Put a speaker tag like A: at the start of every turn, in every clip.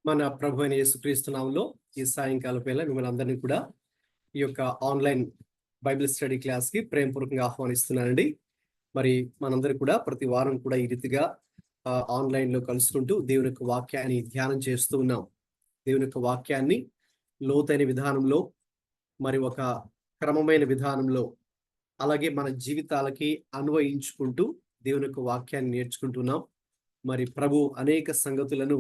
A: మన ప్రభు అయిన యేసుక్రీస్తు నామములో ఈ సాయంకాల వేళ మిమ్మల్ని అందరినీ కూడా ఈ యొక్క ఆన్లైన్ బైబిల్ స్టడీ క్లాస్ కి ప్రేమపూర్వకంగా ఆహ్వానిస్తున్నానండి. మరి మనందరూ కూడా ప్రతి వారం కూడా ఈ రీతిగా ఆన్లైన్ లో కలుసుకుంటూ దేవుని యొక్క వాక్యాన్ని ధ్యానం చేస్తూ ఉన్నాం. దేవుని యొక్క వాక్యాన్ని లోతైన విధానంలో, మరి ఒక క్రమమైన విధానంలో, అలాగే మన జీవితాలకి అన్వయించుకుంటూ దేవుని యొక్క వాక్యాన్ని నేర్చుకుంటున్నాం. మరి ప్రభు అనేక సంగతులను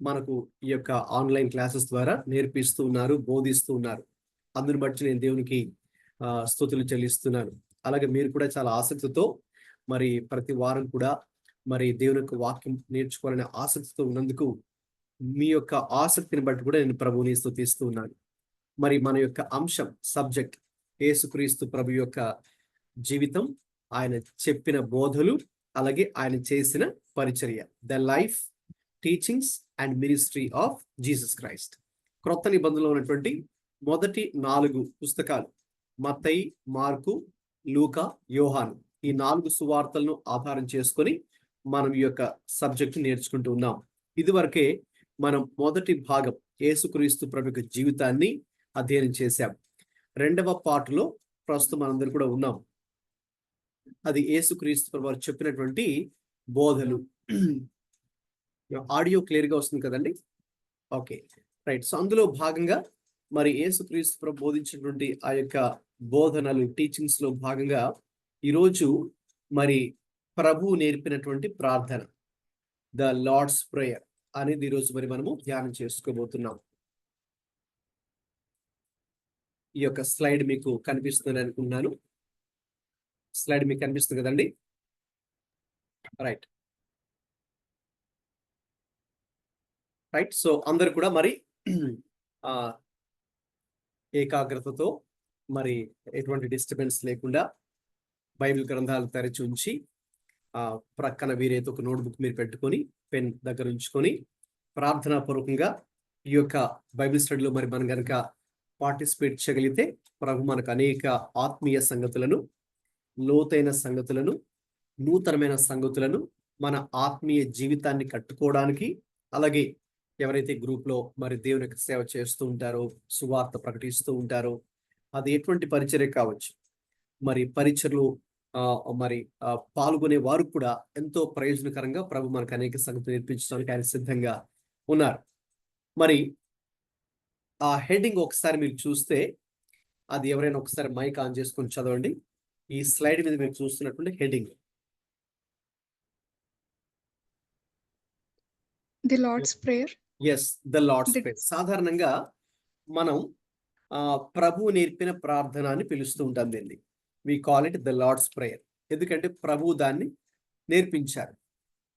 A: మనకు ఈ యొక్క ఆన్లైన్ క్లాసెస్ ద్వారా నేర్పిస్తూ ఉన్నారు, బోధిస్తూ ఉన్నారు. అందుని బట్టి నేను దేవునికి స్తుతులు చెల్లిస్తున్నాను. అలాగే మీరు కూడా చాలా ఆసక్తితో మరి ప్రతి వారం కూడా మరి దేవుని యొక్క వాక్యం నేర్చుకోవాలనే ఆసక్తితో ఉన్నందుకు మీ యొక్క ఆసక్తిని బట్టి కూడా నేను ప్రభువుని స్తుతిస్తూ ఉన్నాను. మరి మన యొక్క అంశం సబ్జెక్ట్ యేసుక్రీస్తు ప్రభు యొక్క జీవితం, ఆయన చెప్పిన బోధలు, అలాగే ఆయన చేసిన పరిచర్య, the life, teachings and ministry of Jesus Christ. క్రొత్త నిబంధనలో ఉన్నటువంటి మొదటి 4 పుస్తకాలు మత్తయి, మార్కు, లూకా, యోహాను, ఈ 4 సువార్తలను ఆధారం చేసుకొని మనం ఈ యొక్క సబ్జెక్ట్ నేర్చుకుంటూ ఉన్నాం. ఇదివరకే మనం మొదటి భాగం యేసుక్రీస్తు ప్రభు యొక్క జీవితాన్ని అధ్యయనం చేశాం. రెండవ పార్ట్లో ప్రస్తుతం మనందరూ కూడా ఉన్నాం. అది యేసుక్రీస్తు ప్రభు వారు చెప్పినటువంటి బోధలు. ఆడియో క్లియర్ గా వస్తుంది కదండి? Okay, right. సో అందులో భాగంగా మరి యేసుక్రీస్తు ప్రభు బోధించినటువంటి ఆ యొక్క బోధనలు, టీచింగ్స్ లో భాగంగా ఈరోజు మరి ప్రభు నేర్పినటువంటి ప్రార్థన, ద లార్డ్స్ ప్రేయర్ అనేది ఈరోజు మరి మనము ధ్యానం చేసుకోబోతున్నాం. ఈ యొక్క స్లైడ్ మీకు కనిపిస్తుంది అనుకుంటున్నాను. స్లైడ్ మీకు కనిపిస్తుంది కదండి? రైట్. సో అందరు కూడా మరి ఏకాగ్రతతో, మరి ఎటువంటి డిస్టర్బెన్స్ లేకుండా బైబిల్ గ్రంథాలు తెరిచి ఉంచి ప్రక్కన వీరైతే ఒక నోట్బుక్ మీరు పెట్టుకొని, పెన్ దగ్గర ఉంచుకొని ప్రార్థనా పూర్వకంగా ఈ యొక్క బైబిల్ స్టడీలో మరి మనం కనుక పార్టిసిపేట్ చేయగలిగితే ప్రభు మనకు అనేక ఆత్మీయ సంగతులను, లోతైన సంగతులను, నూతనమైన సంగతులను, మన ఆత్మీయ జీవితాన్ని కట్టుకోవడానికి, అలాగే ఎవరైతే గ్రూప్ లో మరి దేవుని యొక్క సేవ చేస్తూ ఉంటారో, సువార్త ప్రకటిస్తూ ఉంటారో, అది ఎటువంటి పరిచర్య కావచ్చు, మరి పరిచర్లు మరి పాల్గొనే వారు కూడా ఎంతో ప్రయోజనకరంగా ప్రభు మనకు అనేక సంగతులు నేర్పించడానికి ఆయన సిద్ధంగా ఉన్నారు. మరి ఆ హెడ్డింగ్ ఒకసారి మీరు చూస్తే, అది ఎవరైనా ఒకసారి మైక్ ఆన్ చేసుకొని చదవండి. ఈ స్లైడ్ మీద మీరు చూస్తున్నటువంటి heading
B: the Lord's prayer.
A: Yes, the Lord's prayer. సాధారణంగా మనం ప్రభు నేర్పిన ప్రార్థన అని పిలుస్తూ ఉంటాం దీన్ని. We call it the Lord's prayer. ఎందుకంటే ప్రభు దాన్ని నేర్పించారు.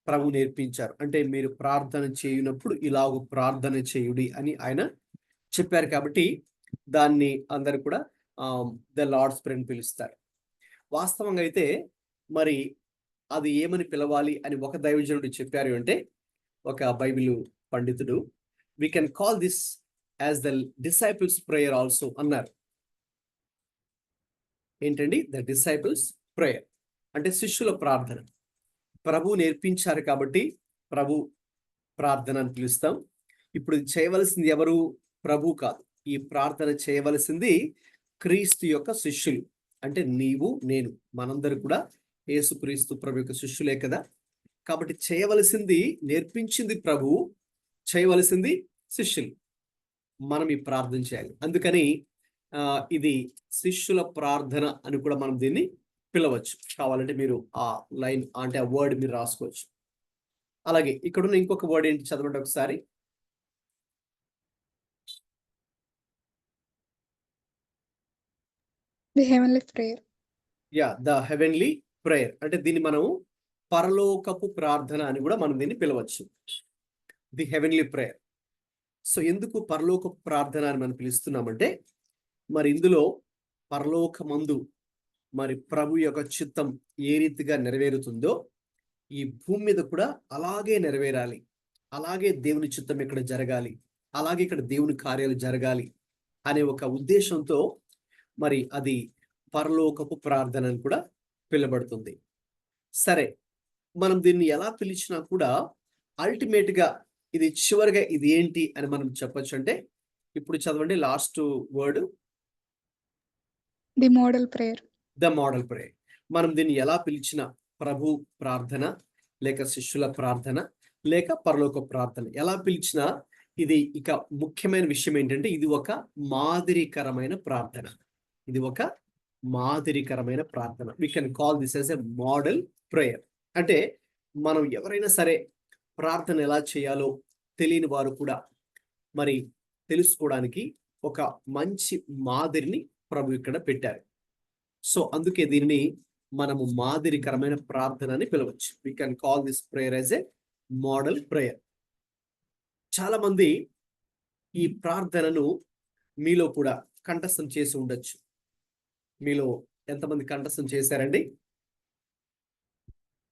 A: ప్రభు నేర్పించారు అంటే మీరు ప్రార్థన చేయునప్పుడు ఇలాగ ప్రార్థన చేయుడి అని ఆయన చెప్పారు. కాబట్టి దాన్ని అందరు కూడా ద లార్డ్స్ ప్రేయర్ అని పిలుస్తారు. వాస్తవంగా అయితే మరి అది ఏమని పిలవాలి అని ఒక దైవజనుడు చెప్పారు అంటే, ఒక బైబిల్ పండితుడు, we can call this as the disciples prayer also అన్నారు. ఏంటండి? ద డిసైపుల్స్ ప్రేయర్ అంటే శిష్యుల ప్రార్థన. ప్రభు నేర్పించారు కాబట్టి ప్రభు ప్రార్థన అని పిలుస్తాం. ఇప్పుడు చేయవలసింది ఎవరు? ప్రభు కాదు. ఈ ప్రార్థన చేయవలసింది క్రీస్తు యొక్క శిష్యులు. అంటే నీవు, నేను, మనందరూ కూడా యేసుక్రీస్తు ప్రభు యొక్క శిష్యులే కదా. కాబట్టి చేయవలసింది, నేర్పించింది ప్రభు, చేయవలసింది శిష్యులు. మనం ఈ ప్రార్థన చేయాలి. అందుకని ఇది శిష్యుల ప్రార్థన అని కూడా మనం దీన్ని పిలవచ్చు. కావాలంటే మీరు ఆ లైన్ అంటే ఆ వర్డ్ మీరు రాసుకోవచ్చు. అలాగే ఇక్కడున్న ఇంకొక వర్డ్ ఏంటి చదవండి ఒకసారి.
B: The heavenly prayer.
A: Yeah, the heavenly prayer అంటే దీన్ని మనం పరలోకపు ప్రార్థన అని కూడా మనం దీన్ని పిలవచ్చు, ది హెవెన్లీ ప్రేయర్. సో ఎందుకు పరలోకపు ప్రార్థన అని మనం పిలుస్తున్నామంటే, మరి ఇందులో పరలోకమందు మరి ప్రభు యొక్క చిత్తం ఏ రీతిగా నెరవేరుతుందో ఈ భూమి మీద కూడా అలాగే నెరవేరాలి. అలాగే దేవుని చిత్తం ఇక్కడ జరగాలి, అలాగే ఇక్కడ దేవుని కార్యాలు జరగాలి అనే ఒక ఉద్దేశంతో మరి అది పరలోకపు ప్రార్థన అని కూడా పిలువబడుతుంది. సరే, మనం దీన్ని ఎలా పిలిచినా కూడా అల్టిమేట్ గా ఇది చివరిగా ఇది ఏంటి అని మనం చెప్పొచ్చు అంటే ఇప్పుడు చదవండి last word,
B: The model prayer.
A: The model prayer. మనం దీన్ని ఎలా పిలిచిన ప్రభు ప్రార్థన, లేక శిష్యుల ప్రార్థన, లేక పరలోక ప్రార్థన ఎలా పిలిచినా ఇది ఇక ముఖ్యమైన విషయం ఏంటంటే ఇది ఒక మాదిరికరమైన ప్రార్థన. ఇది ఒక మాదిరికరమైన ప్రార్థన. We can call this as a model prayer. అంటే మనం ఎవరైనా సరే ప్రార్థన ఎలా చేయాలో తెలియని వారు కూడా మరి తెలుసుకోవడానికి ఒక మంచి మాదిరిని ప్రభు ఇక్కడ పెట్టారు. సో అందుకే దీనిని మనము మాదిరికరమైన ప్రార్థన అని పిలవచ్చు. We can call this prayer as a model prayer. చాలా మంది ఈ ప్రార్థనను మీలో కూడా కంఠస్థం చేసి ఉండొచ్చు. మీలో ఎంతమంది కంఠస్థం చేశారండి?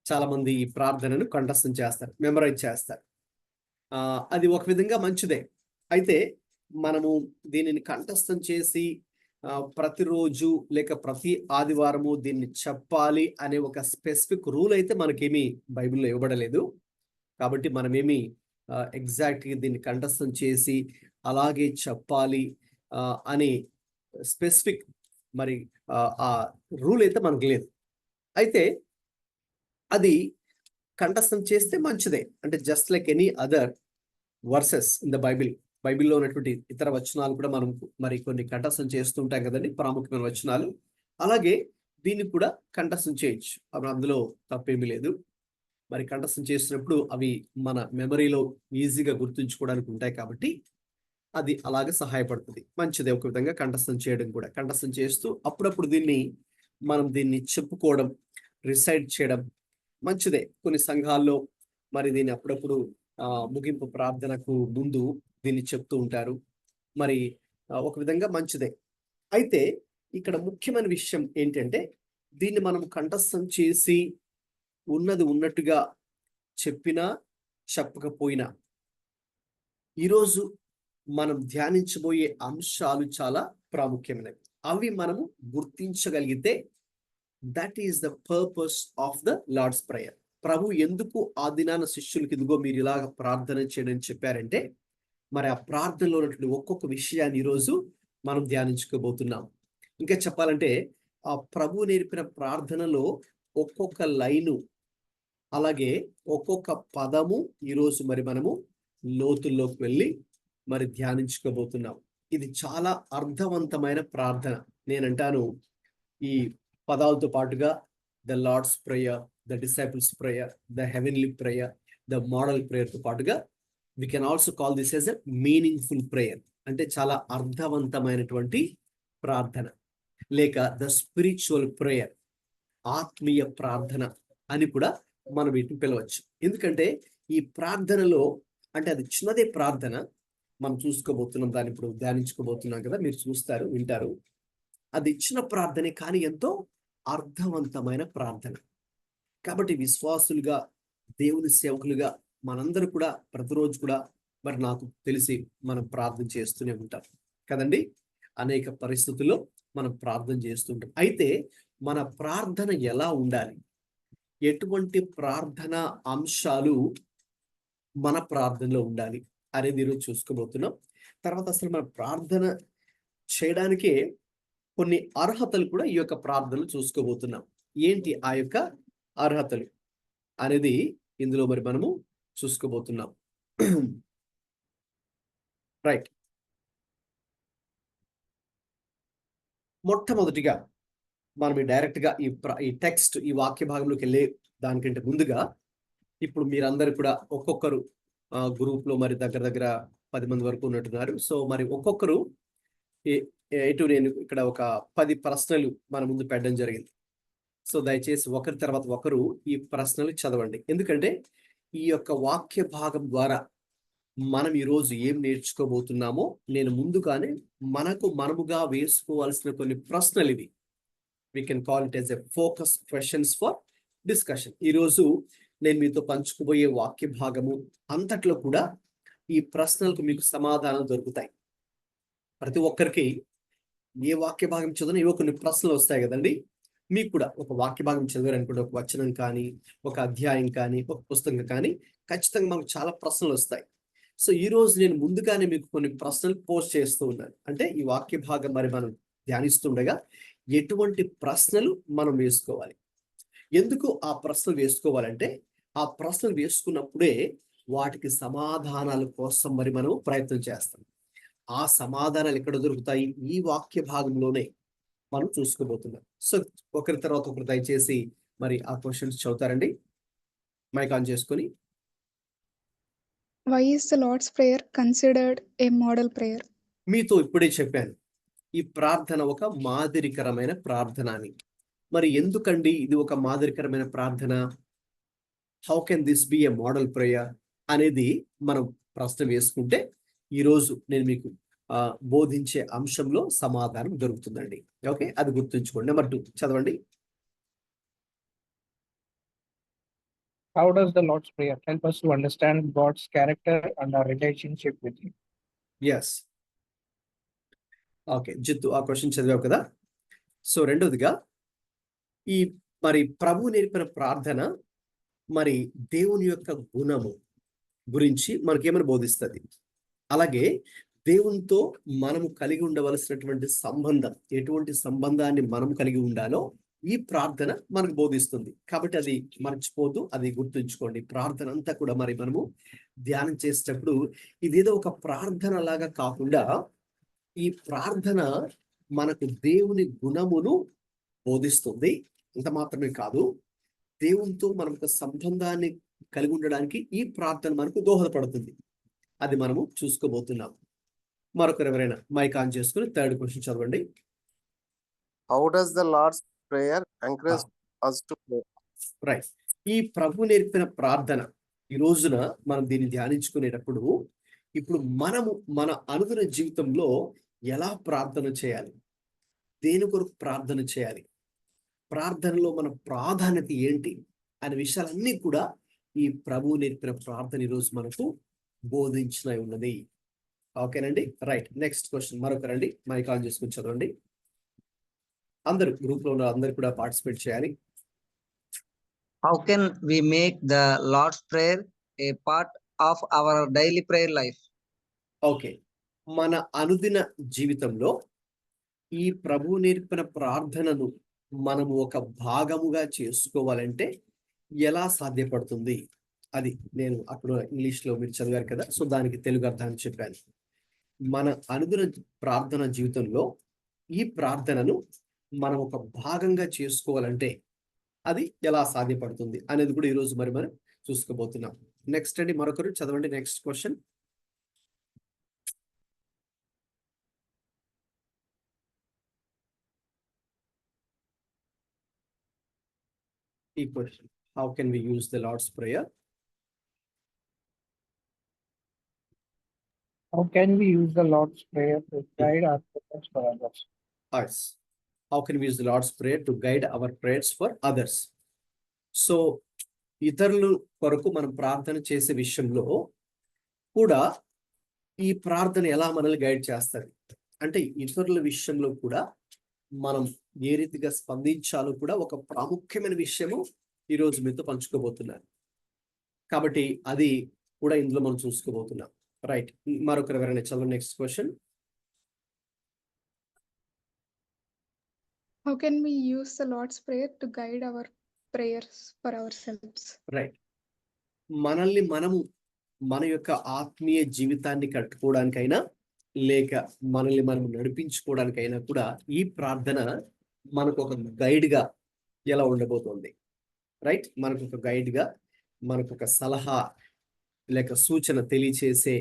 A: చాలా మంది ఈ ప్రార్థనను కంఠస్థం చేస్తారు, మెమరైజ్ చేస్తారు. అది ఒక విధంగా మంచిదే. అయితే మనము దీనిని కంఠస్థం చేసి ప్రతిరోజు లేక ప్రతి ఆదివారము దీన్ని చెప్పాలి అనే ఒక స్పెసిఫిక్ రూల్ అయితే మనకేమీ బైబిల్లో ఇవ్వబడలేదు. కాబట్టి మనమేమి ఎగ్జాక్ట్గా దీన్ని కంఠస్థం చేసి అలాగే చెప్పాలి అనే స్పెసిఫిక్ మరి ఆ రూల్ అయితే మనకు లేదు. అయితే అది కంఠస్థం చేస్తే మంచిదే. అంటే just like any other versus in the బైబిల్లో ఉన్నటువంటి ఇతర వచనాలు కూడా మనం మరి కొన్ని కంఠస్థం చేస్తూ ఉంటాం కదండి, ప్రాముఖ్యమైన వచనాలు. అలాగే దీన్ని కూడా కంఠస్థం చేయొచ్చు, అందులో తప్పేమీ లేదు. మరి కంఠస్థం చేసినప్పుడు అవి మన మెమరీలో ఈజీగా గుర్తుంచుకోవడానికి ఉంటాయి కాబట్టి అది అలాగే సహాయపడుతుంది. మంచిదే ఒక విధంగా కంఠస్థం చేయడం కూడా. కంఠస్థం చేస్తూ అప్పుడప్పుడు మనం దీన్ని చెప్పుకోవడం, రిసైట్ చేయడం మంచిదే. కొన్ని సంఘాల్లో మరి దీన్ని అప్పుడప్పుడు ముగింపు ప్రార్థనకు ముందు దీన్ని చెప్తూ ఉంటారు. మరి ఒక విధంగా మంచిదే. అయితే ఇక్కడ ముఖ్యమైన విషయం ఏంటంటే దీన్ని మనం కంఠస్థం చేసి ఉన్నది ఉన్నట్టుగా చెప్పినా చెప్పకపోయినా ఈరోజు మనం ధ్యానించబోయే అంశాలు చాలా ప్రాముఖ్యమైనవి. అవి మనము గుర్తించగలిగితే that is the purpose of the Lord's prayer. ప్రభు ఎందుకు ఆ దినాన శిష్యులకి ఇదిగో మీరు ఇలాగ ప్రార్థన చేయడం చెప్పారంటే మరి ఆ ప్రార్థనలో ఉన్నటువంటి ఒక్కొక్క విషయాన్ని ఈరోజు మనం ధ్యానించుకోబోతున్నాం. ఇంకా చెప్పాలంటే ఆ ప్రభు నేర్పిన ప్రార్థనలో ఒక్కొక్క లైను అలాగే ఒక్కొక్క పదము ఈరోజు మరి మనము లోతుల్లోకి వెళ్ళి మరి ధ్యానించుకోబోతున్నాం. ఇది చాలా అర్థవంతమైన ప్రార్థన. నేనంటాను ఈ పదాలతో పాటుగా the Lord's prayer, the disciples prayer, the heavenly prayer, the model ప్రేయర్తో పాటుగా we can also call this as a meaningful prayer. అంటే చాలా అర్థవంతమైనటువంటి ప్రార్థన, లేక ద స్పిరిచువల్ ప్రేయర్, ఆత్మీయ ప్రార్థన అని కూడా మనం వీటిని పిలవచ్చు. ఎందుకంటే ఈ ప్రార్థనలో అంటే అది చిన్నదే ప్రార్థన మనం చూసుకోబోతున్నాం, దాన్ని ఇప్పుడు ధ్యానించుకోబోతున్నాం కదా, మీరు చూస్తారు, వింటారు. అది చిన్న ప్రార్థనే కానీ ఎంతో అర్థవంతమైన ప్రార్థన. కాబట్టి విశ్వాసులుగా, దేవుని సేవకులుగా మనందరూ కూడా ప్రతిరోజు కూడా మరి నాకు తెలిసి మనం ప్రార్థన చేస్తూనే ఉంటాం కదండి. అనేక పరిస్థితుల్లో మనం ప్రార్థన చేస్తుంటాం. అయితే మన ప్రార్థన ఎలా ఉండాలి, ఎటువంటి ప్రార్థన అంశాలు మన ప్రార్థనలో ఉండాలి అనేది ఈరోజు చూసుకోబోతున్నాం. తర్వాత అసలు మన ప్రార్థన చేయడానికే కొన్ని అర్హతలు కూడా ఈ యొక్క ప్రార్థనలు చూసుకోబోతున్నాం. ఏంటి ఆ యొక్క అర్హతలు అనేది ఇందులో మరి మనము చూసుకోబోతున్నాం. రైట్. మొట్టమొదటిగా మనం డైరెక్ట్గా ఈ టెక్స్ట్, ఈ వాక్య భాగంలోకి వెళ్ళే దానికంటే ముందుగా ఇప్పుడు మీరందరూ కూడా ఒక్కొక్కరు గ్రూప్లో మరి దగ్గర 10 మంది వరకు ఉన్నట్టున్నారు. సో మరి ఒక్కొక్కరు నేను ఇక్కడ ఒక 10 ప్రశ్నలు మన ముందు పెట్టడం జరిగింది. సో దయచేసి ఒకరి తర్వాత ఒకరు ఈ ప్రశ్నలు చదవండి. ఎందుకంటే ఈ యొక్క వాక్య భాగం ద్వారా మనం ఈరోజు ఏం నేర్చుకోబోతున్నామో నేను ముందుగానే మనముగా వేసుకోవాల్సిన కొన్ని ప్రశ్నలు ఇవి. We can call it as a focus questions for discussion. ఈరోజు నేను మీతో పంచుకోబోయే వాక్య భాగము అంతట్లో కూడా ఈ ప్రశ్నలకు మీకు సమాధానం దొరుకుతాయి. ప్రతి ఒక్కరికి ఏ వాక్య భాగం చదివినా ఏవో కొన్ని ప్రశ్నలు వస్తాయి కదండి. మీకు కూడా ఒక వాక్య భాగం చదివారనుకుంటే, ఒక వచనం కానీ, ఒక అధ్యాయం కానీ, ఒక పుస్తకం కానీ ఖచ్చితంగా మనకు చాలా ప్రశ్నలు వస్తాయి. సో ఈ రోజు నేను ముందుగానే మీకు కొన్ని ప్రశ్నలు పోస్ట్ చేస్తూ ఉన్నాను. అంటే ఈ వాక్య భాగం మరి మనం ధ్యానిస్తుండగా ఎటువంటి ప్రశ్నలు మనం వేసుకోవాలి, ఎందుకు ఆ ప్రశ్నలు వేసుకోవాలంటే ఆ ప్రశ్నలు వేసుకున్నప్పుడే వాటికి సమాధానాల కోసం మరి మనం ప్రయత్నం చేస్తాం. ఆ సమాధానాలు ఎక్కడ దొరుకుతాయి? ఈ వాక్య భాగంలోనే మనం చూసుకోబోతున్నాం. సో ఒకరి తర్వాత ఒకరు దయచేసి మరి ఆ క్వశ్చన్స్ చదువుతారండి, మైక్ ఆన్ చేసుకొని.
B: Why is the Lord's Prayer considered a model prayer?
A: మీతో ఇప్పుడే చెప్పాను, ఈ ప్రార్థన ఒక మాదిరికరమైన ప్రార్థన అని. మరి ఎందుకండి ఇది ఒక మాదిరికరమైన ప్రార్థన? How can this be A model prayer అనేది మనం ప్రశ్న వేసుకుంటే ఈరోజు నేను మీకు బోధించే అంశంలో సమాధానం దొరుకుతుందండి. ఓకే, అది గుర్తుంచుకోండి. నెంబర్ 2 చదవండి.
C: How does the Lord's Prayer help us to understand God's character and our relationship with Him?
A: Yes, okay Jithu ఆ క్వశ్చన్ చదివావు కదా. సో రెండోదిగా ఈ మరి ప్రభు నేర్పిన ప్రార్థన మరి దేవుని యొక్క గుణము గురించి మనకేమని బోధిస్తుంది, అలాగే దేవునితో మనము కలిగి ఉండవలసినటువంటి సంబంధం, ఎటువంటి సంబంధాన్ని మనం కలిగి ఉండాలో ఈ ప్రార్థన మనకు బోధిస్తుంది. కాబట్టి అది మర్చిపోతూ అది గుర్తుంచుకోండి. ప్రార్థన అంతా కూడా మరి మనము ధ్యానం చేసేటప్పుడు ఇదేదో ఒక ప్రార్థన లాగా కాకుండా ఈ ప్రార్థన మనకు దేవుని గుణమును బోధిస్తుంది. ఇంత మాత్రమే కాదు, దేవునితో మనం ఒక సంబంధాన్ని కలిగి ఉండడానికి ఈ ప్రార్థన మనకు దోహదపడుతుంది. అది మనము చూసుకోబోతున్నాం. మరొకరు ఎవరైనా మైక్ ఆన్ చేసుకుని 3rd క్వశ్చన్ చదవండి.
D: How does the Lord's Prayer encourage us to pray?
A: Right, ఈ ప్రభు నేర్పిన ప్రార్థన ఈ రోజున మనం దీన్ని ధ్యానించుకునేటప్పుడు ఇప్పుడు మనము మన అనుదిన జీవితంలో ఎలా ప్రార్థన చేయాలి, దేని కొరకు ప్రార్థన చేయాలి, ప్రార్థనలో మన ప్రాధాన్యత ఏంటి అనే విషయాలన్నీ కూడా ఈ ప్రభు నేర్పిన ప్రార్థన ఈరోజు మనకు బోధించిన ఉన్నది. ఓకేనండి, రైట్. నెక్స్ట్ క్వశ్చన్ మరొకరండి మైక్ ఆన్ చేసుకుని చదవండి. అందరూ గ్రూప్ లో ఉన్న అందరు కూడా పార్టిసిపేట్ చేయాలి.
E: How can we make the Lord's Prayer a part of our daily prayer life?
A: Okay, మన అనుదిన జీవితంలో ఈ ప్రభు నేర్పిన ప్రార్థనను మనము ఒక భాగముగా చేసుకోవాలంటే ఎలా సాధ్యపడుతుంది? అది నేను అప్పుడు ఇంగ్లీష్లో మీరు చదివారు కదా, సో దానికి తెలుగు అర్థాన్ని చెప్పాను. మన అనుదిన ప్రార్థన జీవితంలో ఈ ప్రార్థనను మనం ఒక భాగంగా చేసుకోవాలంటే అది ఎలా సాధ్యపడుతుంది అనేది కూడా ఈరోజు మరి మనం చూసుకోబోతున్నాం. నెక్స్ట్ అండి మరొకరు చదవండి. Next question. ఈ question, how can we use the Lord's prayer?
C: How can we use the Lord's Prayer to guide our prayers for others?
A: us. How can we use the Lord's Prayer to guide our prayers for others? So ఇతరుల కొరకు మనం ప్రార్థన చేసే విషయంలో కూడా ఈ ప్రార్థన ఎలా మనల్ని గైడ్ చేస్తుంది అంటే ఇతరుల విషయంలో కూడా మనం ఏ రీతిగా స్పందించాలో కూడా ఒక ప్రాముఖ్యమైన విషయము ఈరోజు మీతో పంచుకోబోతున్నాను. కాబట్టి అది కూడా ఇందులో మనం చూసుకోబోతున్నాం. రైట్, మరొకరు ఎవరైనా చదవండి. Next question.
B: How can we use the Lord's Prayer to guide our prayers for ourselves?
A: Right, మనల్ని మనము మన యొక్క ఆత్మీయ జీవితాన్ని కట్టుకోవడానికైనా లేక మనల్ని మనం నడిపించుకోవడానికైనా కూడా ఈ ప్రార్థన మనకు ఒక గైడ్గా ఎలా ఉండబోతోంది. రైట్, మనకు ఒక గైడ్గా, మనకు ఒక సలహా లేక సూచన తెలియచేసే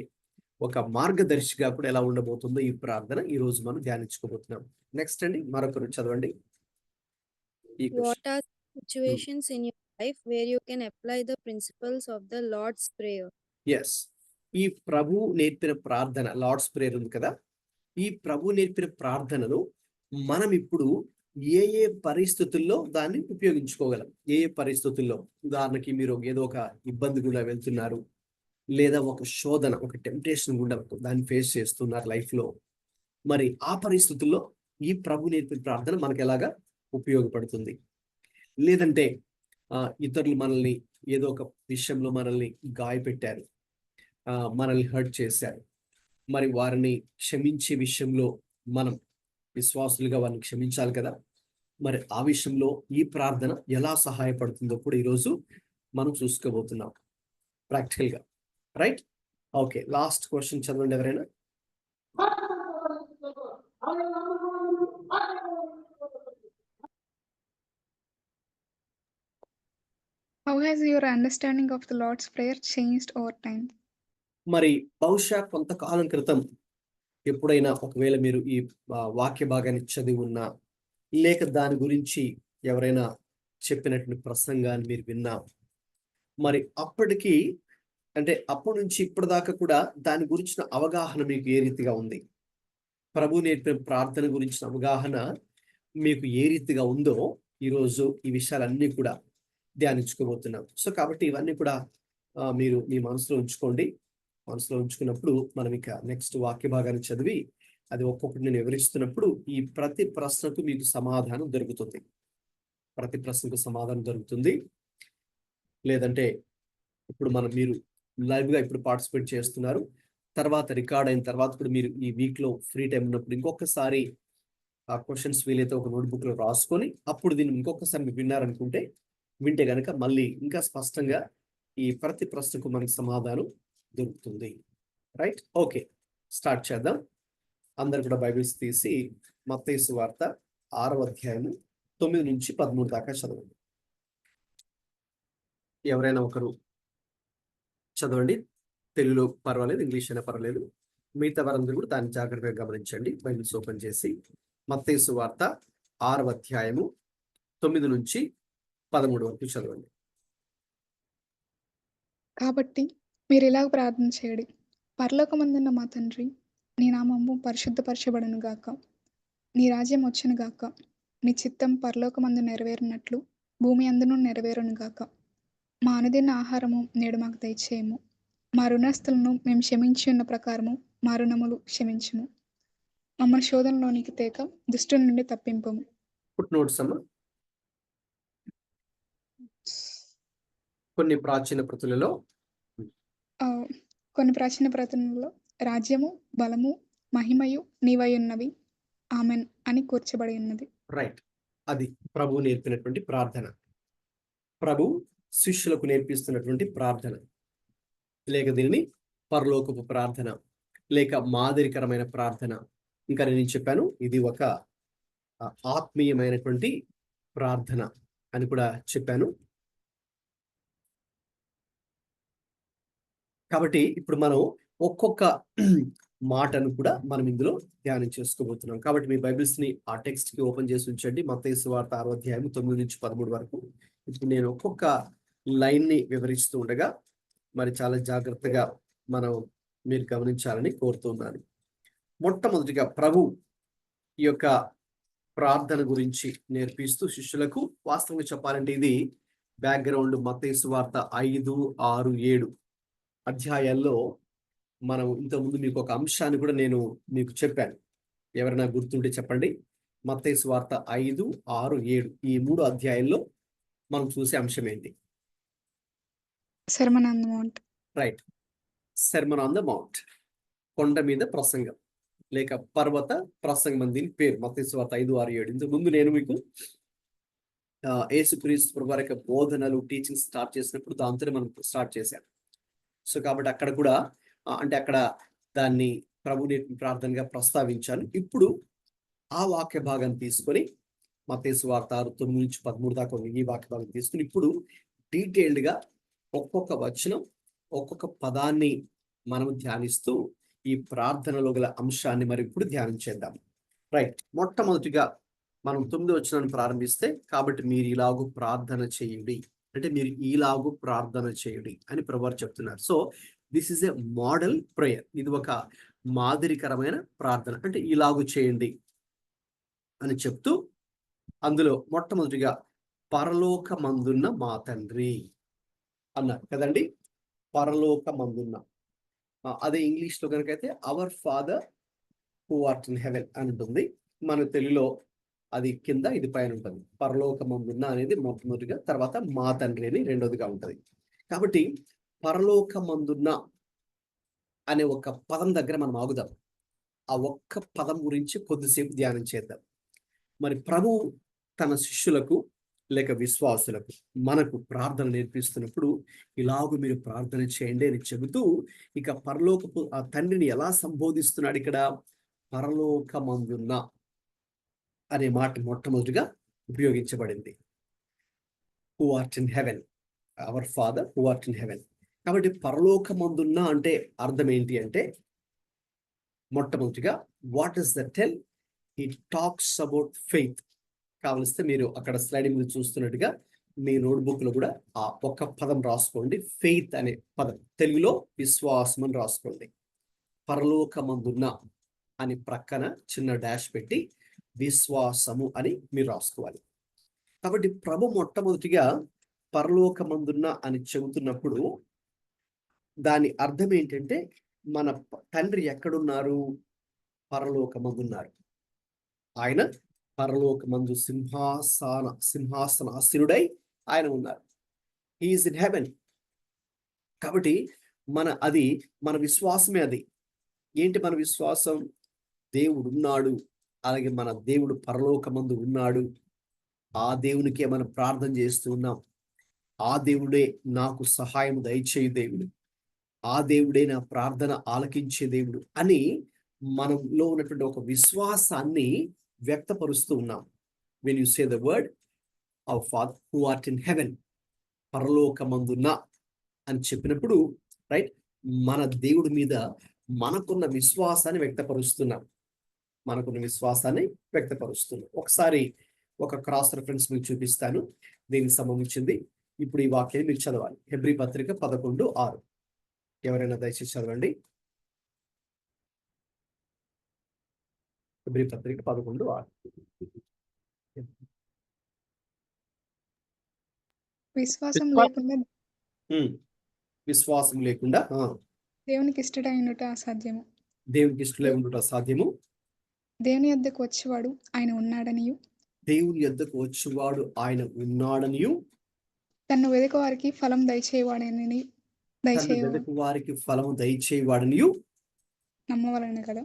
A: ఒక మార్గదర్శిగా కూడా ఎలా ఉండబోతుందో ఈ ప్రార్థన ఈ రోజు మనం ధ్యానించుకోబోతున్నాం. నెక్స్ట్ అండి మరొకరు చదవండి.
F: What are situations in your life where you can apply the principles of the Lord's Prayer?
A: Yes, ఈ ప్రభు నేర్పిన ప్రార్థన లార్డ్స్ ప్రేయర్ ఉంది కదా, ఈ ప్రభు నేర్పిన ప్రార్థనను మనం ఇప్పుడు ఏ ఏ పరిస్థితుల్లో దాన్ని ఉపయోగించుకోగలం. ఏ ఏ పరిస్థితుల్లో, ఉదాహరణకి మీరు ఏదో ఒక ఇబ్బంది గుండా వెళ్తున్నారు, లేదా ఒక శోధన, ఒక టెంప్టేషన్ గుండా దాన్ని ఫేస్ చేస్తున్నారు లైఫ్లో, మరి ఆ పరిస్థితుల్లో ఈ ప్రభు నేర్పిన ప్రార్థన మనకు ఎలాగా ఉపయోగపడుతుంది. లేదంటే ఇతరులు మనల్ని ఏదో ఒక విషయంలో మనల్ని గాయపెట్టారు, మనల్ని హర్ట్ చేశారు. మరి వారిని క్షమించే విషయంలో మనం విశ్వాసులుగా వారిని క్షమించాలి కదా. మరి ఆ విషయంలో ఈ ప్రార్థన ఎలా సహాయపడుతుందో కూడా ఈరోజు మనం చూసుకోబోతున్నాం ప్రాక్టికల్గా. Right, okay. లాస్ట్ క్వశ్చన్ చదవండి ఎవరైనా.
B: How has your understanding of the Lord's Prayer changed over time?
A: మరి బహుశా కొంతకాలం క్రితం ఎప్పుడైనా ఒకవేళ మీరు ఈ వాక్య భాగాన్ని చదివి ఉన్నా, లేక దాని గురించి ఎవరైనా చెప్పినటువంటి ప్రసంగాన్ని మీరు విన్నా, మరి అప్పటికి అంటే అప్పటి నుంచి ఇప్పటిదాకా కూడా దాని గురించిన అవగాహన మీకు ఏ రీతిగా ఉంది, ప్రభు నేర్పిన ప్రార్థన గురించిన అవగాహన మీకు ఏ రీతిగా ఉందో ఈరోజు ఈ విషయాలన్నీ కూడా ధ్యానించుకోబోతున్నాం. సో కాబట్టి ఇవన్నీ కూడా మీరు మీ మనసులో ఉంచుకోండి. మనసులో ఉంచుకున్నప్పుడు మనం ఇక నెక్స్ట్ వాక్య భాగాన్ని చదివి అది ఒక్కొక్కటి నేను వివరిస్తున్నప్పుడు ఈ ప్రతి ప్రశ్నకు మీకు సమాధానం దొరుకుతుంది. ప్రతి ప్రశ్నకు సమాధానం దొరుకుతుంది. లేదంటే ఇప్పుడు మీరు లైవ్గా ఇప్పుడు పార్టిసిపేట్ చేస్తున్నారు, తర్వాత రికార్డ్ అయిన తర్వాత కూడా మీరు ఈ వీక్లో ఫ్రీ టైం ఉన్నప్పుడు ఇంకొకసారి ఆ క్వశ్చన్స్ వీలైతే ఒక నోట్బుక్లో రాసుకొని అప్పుడు దీన్ని ఇంకొకసారి మీరు విన్నారనుకుంటే వింటే కనుక మళ్ళీ ఇంకా స్పష్టంగా ఈ ప్రతి ప్రశ్నకు మనకు సమాధానం దొరుకుతుంది. రైట్, ఓకే, స్టార్ట్ చేద్దాం. అందరు కూడా బైబిల్స్ తీసి మత్తయి సువార్త 6వ అధ్యాయము 9 నుంచి 13 దాకా చదవండి. ఎవరైనా ఒకరు చదవండి. తెలుగులో పర్వాలేదు, ఇంగ్లీష్ అయినా పర్వాలేదు. మిగతా వారందరూ కూడా దాన్ని జాగ్రత్తగా గమనించండి. బైబిల్స్ ఓపెన్ చేసి మత్తయి సువార్త 6వ అధ్యాయము 9 నుంచి 13 వరకు చదవండి.
B: కాబట్టి మీరు ఇలాగ ప్రార్థన చేయడి: పరలోకమందున్న మా తండ్రి, నీ నామము పరిశుద్ధపరచబడును గాక, నీ రాజ్యం వచ్చును గాక, నీ చిత్తం పరలోకమందు నెరవేరునట్లు భూమి అందును నెరవేరును గాక. మా అనుదిన ఆహారము నేడు మాకు దయచేయము. మా రుణస్థులను మేము క్షమించి ఉన్న ప్రకారము మా రుణములు క్షమించుము. మమ్మల్ని శోధనలోనికి తేక దుష్టుని నుండి తప్పింపము.
A: ఫుట్ నోట్స్ అమ్మ. కొన్ని ప్రాచీన ప్రతులలో
B: కొన్ని ప్రాచీన ప్రతులలో రాజ్యము, బలము, మహిమయు నీవై ఉన్నవి, ఆమెన్ అని కూర్చబడి ఉన్నది.
A: రైట్, అది ప్రభు నేర్పినటువంటి ప్రార్థన. ప్రభు శిష్యులకు నేర్పిస్తున్నటువంటి ప్రార్థన, లేక దీనిని పరలోకపు ప్రార్థన, లేక మాదిరికరమైన ప్రార్థన. ఇంకా నేను చెప్పాను ఇది ఒక ఆత్మీయమైనటువంటి ప్రార్థన అని కూడా చెప్పాను. కాబట్టి ఇప్పుడు మనం ఒక్కొక్క మాటను కూడా మనం ఇందులో ధ్యానం చేసుకోబోతున్నాం. కాబట్టి మీ బైబిల్స్ ని ఆ టెక్స్ట్ కి ఓపెన్ చేసి ఉంచండి. మత్తయి సువార్త 6వ అధ్యాయం 9 నుంచి 13 వరకు. ఇప్పుడు నేను ఒక్కొక్క లైన్ ని వివరిస్తూ ఉండగా మరి చాలా జాగ్రత్తగా మీరు గమనించాలని కోరుతున్నాను. మొట్టమొదటిగా ప్రభు ఈ యొక్క ప్రార్థన గురించి నేర్పిస్తూ శిష్యులకు, వాస్తవంగా చెప్పాలంటే ఇది బ్యాక్గ్రౌండ్ మత్తయి సువార్త 5, 6, 7 అధ్యాయాల్లో మనం ఇంతకుముందు మీకు ఒక అంశాన్ని కూడా నేను మీకు చెప్పాను. ఎవరైనా గుర్తుంటే చెప్పండి. మత్తయి సువార్త 5, 6, 7 ఈ 3 అధ్యాయాల్లో మనం చూసే అంశం ఏంటి?
B: Sermon on the mount.
A: Right, sermon on the mount, కొండ మీద ప్రసంగం లేక పర్వత ప్రసంగం అని దీని పేరు. మత్తయి సువార్త 5, 6, 7. ఇంతకు ముందు నేను మీకు యేసుక్రీస్తు ప్రభువు వారి యొక్క బోధనలు, టీచింగ్ స్టార్ట్ చేసినప్పుడు దాంతోనే మనం స్టార్ట్ చేశాం. సో కాబట్టి అక్కడ కూడా అంటే అక్కడ దాన్ని ప్రభు నేర్పిన ప్రార్థనగా ప్రస్తావించాను. ఇప్పుడు ఆ వాక్య భాగాన్ని తీసుకొని మత్తయి సువార్త 9 నుంచి 13 దాకా ఈ వాక్య భాగం తీసుకుని ఇప్పుడు డీటెయిల్డ్గా ఒక్కొక్క వచనం, ఒక్కొక్క పదాన్ని మనం ధ్యానిస్తూ ఈ ప్రార్థనలో గల అంశాన్ని మరి ఇప్పుడు ధ్యానం చేద్దాం. రైట్, మొట్టమొదటిగా మనం 9వ వచనాన్ని ప్రారంభిస్తే, కాబట్టి మీరు ఇలాగూ ప్రార్థన చేయండి అంటే మీరు ఈలాగు ప్రార్థన చేయండి అని ప్రభువారు చెప్తున్నారు. So this is a model prayer. ఇది ఒక మాదిరికరమైన ప్రార్థన. అంటే ఇలాగు చేయండి అని చెప్తూ అందులో మొట్టమొదటిగా పరలోకమందున్న మా తండ్రి అన్నారు కదండి. పరలోకమందున్న, అదే ఇంగ్లీష్లో కనుకైతే our Father who art in heaven అని ఉంటుంది. మన తెలుగులో అది కింద, ఇది పైన ఉంటుంది. పరలోకమందున్న అనేది మొట్టమొదటిగా, తర్వాత మా తండ్రి అని రెండోదిగా ఉంటుంది. కాబట్టి పరలోకమందున్న అనే ఒక పదం దగ్గర మనం ఆగుదాం. ఆ ఒక్క పదం గురించి కొద్దిసేపు ధ్యానం చేద్దాం. మరి ప్రభు తన శిష్యులకు లేక విశ్వాసులకు మనకు ప్రార్థన నేర్పిస్తున్నప్పుడు ఇలాగూ మీరు ప్రార్థన చేయండి అని చెబుతూ ఇక పరలోకపు ఆ తండ్రిని ఎలా సంబోధిస్తున్నాడు ఇక్కడ? పరలోకమందున్న అనే మాట మొట్టమొదటిగా ఉపయోగించబడింది. Who art in haven, hour Father who art in heaven. కాబట్టి పరలోకమందున్న అంటే అర్థం ఏంటి అంటే, మొట్టమొదటిగా what is the tell? He talks about faith. కావలిస్తే మీరు అక్కడ స్లైడ్ మీద చూస్తున్నట్టుగా మీ నోట్బుక్ లో కూడా ఆ ఒక్క పదం రాసుకోండి, ఫెయిత్ అనే పదం. తెలుగులో విశ్వాసం అని రాసుకోండి. పరలోకమందున్న అని ప్రక్కన చిన్న డాష్ పెట్టి విశ్వాసము అని మీరు రాసుకోవాలి. కాబట్టి ప్రభు మొట్టమొదటిగా పరలోకమందున్న అని చెబుతున్నప్పుడు దాని అర్థం ఏంటంటే, మన తండ్రి ఎక్కడున్నారు? పరలోకమందున్నారు. ఆయన పరలోకమందు సింహాసనాసీనుడై ఆయన ఉన్నారు. He is in heaven. కాబట్టి మన విశ్వాసమే అది. ఏంటి మన విశ్వాసం? దేవుడు ఉన్నాడు, అలాగే మన దేవుడు పరలోకమందు ఉన్నాడు. ఆ దేవునికే మనం ప్రార్థన చేస్తూ ఉన్నాం. ఆ దేవుడే నాకు సహాయం దయచేయు దేవుడు, ఆ దేవుడే నా ప్రార్థన ఆలకించే దేవుడు అని మనలో ఉన్నటువంటి ఒక విశ్వాసాన్ని వ్యక్తపరుస్తూ ఉన్నాం. When you say the word hour Father who art in haven, పరలోకమందున్న అని చెప్పినప్పుడు రైట్, మన దేవుడి మీద మనకున్న విశ్వాసాన్ని వ్యక్తపరుస్తున్నాం. ఒకసారి ఒక క్రాస్ రెఫరెన్స్ మీకు చూపిస్తాను, దీనికి సంబంధించింది. ఇప్పుడు ఈ వాక్యాన్ని మీరు చదవాలి. హెబ్రీ పత్రిక 11:6. ఎవరైనా దయచేసి చదవండి. హెబ్రీ పత్రిక 11:6. విశ్వాసం లేకుండా
B: దేవునికి ఇష్టడైనట అసాధ్యము.
A: దేవునికి ఇష్టలై ఉండుట అసాధ్యము.
B: దేవుని యొద్దకు వచ్చేవాడు ఆయన ఉన్నాడనియు,
A: దేవుని యొద్దకు వచ్చేవాడు ఆయన ఉన్నాడనియు,
B: తన్ను వెదకు వారికి ఫలం దయచేయవాడని
A: వారికి ఫలము దయచేవాడనియు
B: నమ్మవలను కదా.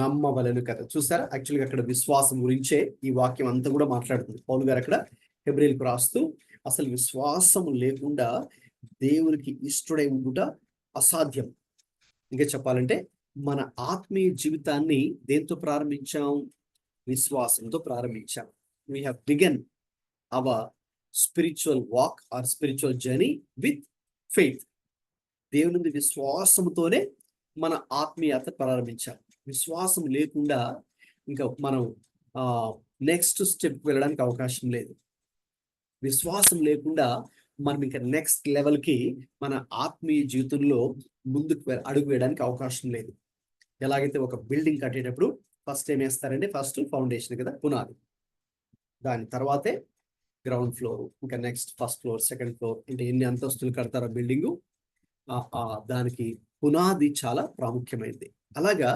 A: నమ్మవలెను కదా. చూసారా, యాక్చువల్గా అక్కడ విశ్వాసం గురించే ఈ వాక్యం అంతా కూడా మాట్లాడుతుంది. పౌలు గారు అక్కడ హెబ్రీయులకు రాస్తూ అసలు విశ్వాసం లేకుండా దేవునికి ఇష్టడై ఉండుట అసాధ్యం. ఇంకా చెప్పాలంటే మన ఆత్మీయ జీవితాన్ని దేంతో ప్రారంభించాం? విశ్వాసంతో ప్రారంభించాం. We have began our spiritual walk are spiritual journey with faith. దేవుని విశ్వాసంతోనే మన ఆత్మీయత ప్రారంభించాం. విశ్వాసం లేకుండా ఇంకా మనం నెక్స్ట్ స్టెప్ వెళ్ళడానికి అవకాశం లేదు. విశ్వాసం లేకుండా మనం ఇంకా నెక్స్ట్ లెవెల్కి మన ఆత్మీయ జీవితంలో ముందుకు అడుగు వేయడానికి అవకాశం లేదు. ఎలాగైతే ఒక బిల్డింగ్ కట్టేటప్పుడు ఫస్ట్ ఏం వేస్తారంటే, ఫస్ట్ ఫౌండేషన్ కదా, పునాది. దాని తర్వాతే గ్రౌండ్ ఫ్లోర్, ఇంకా next first floor, second floor, అంటే ఎన్ని అంతస్తులు కడతారో బిల్డింగు, దానికి పునాది చాలా ప్రాముఖ్యమైనది. అలాగా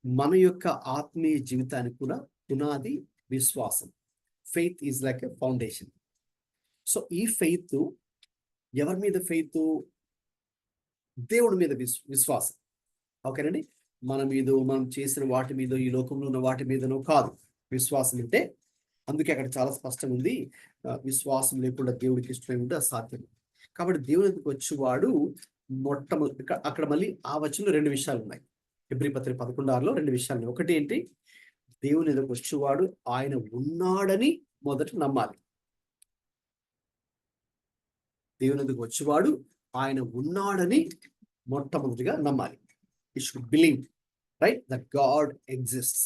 A: మన యొక్క ఆత్మీయ జీవితానికి కూడా పునాది విశ్వాసం. Faith is like a foundation. So ఈ ఫెయిత్ ఎవరి మీద? ఫెయిత్ దేవుడి మీద విశ్వాసం. ఓకేనండి. మన మీద, మనం చేసిన వాటి మీద, ఈ లోకంలో ఉన్న వాటి మీదనో కాదు విశ్వాసం అంటే. అందుకే అక్కడ చాలా స్పష్టంగా ఉంది, విశ్వాసం లేకుండా దేవుడికి ఇష్టమై ఉంటే అసాధ్యం. కాబట్టి దేవునికి వచ్చేవాడు మొట్టమొదటి, అక్కడ మళ్ళీ ఆ వచనంలో 2 విషయాలు ఉన్నాయి. హెబ్రీ పత్రిక 11:6లో 2 విషయాలు ఉన్నాయి. ఒకటి ఏంటి? దేవుని ఎదురుకు వచ్చేవాడు ఆయన ఉన్నాడని మొదట నమ్మాలి. దేవుని ఎదురుకు వచ్చేవాడు ఆయన ఉన్నాడని మొట్టమొదటిగా నమ్మాలి. You should believe right that God exists.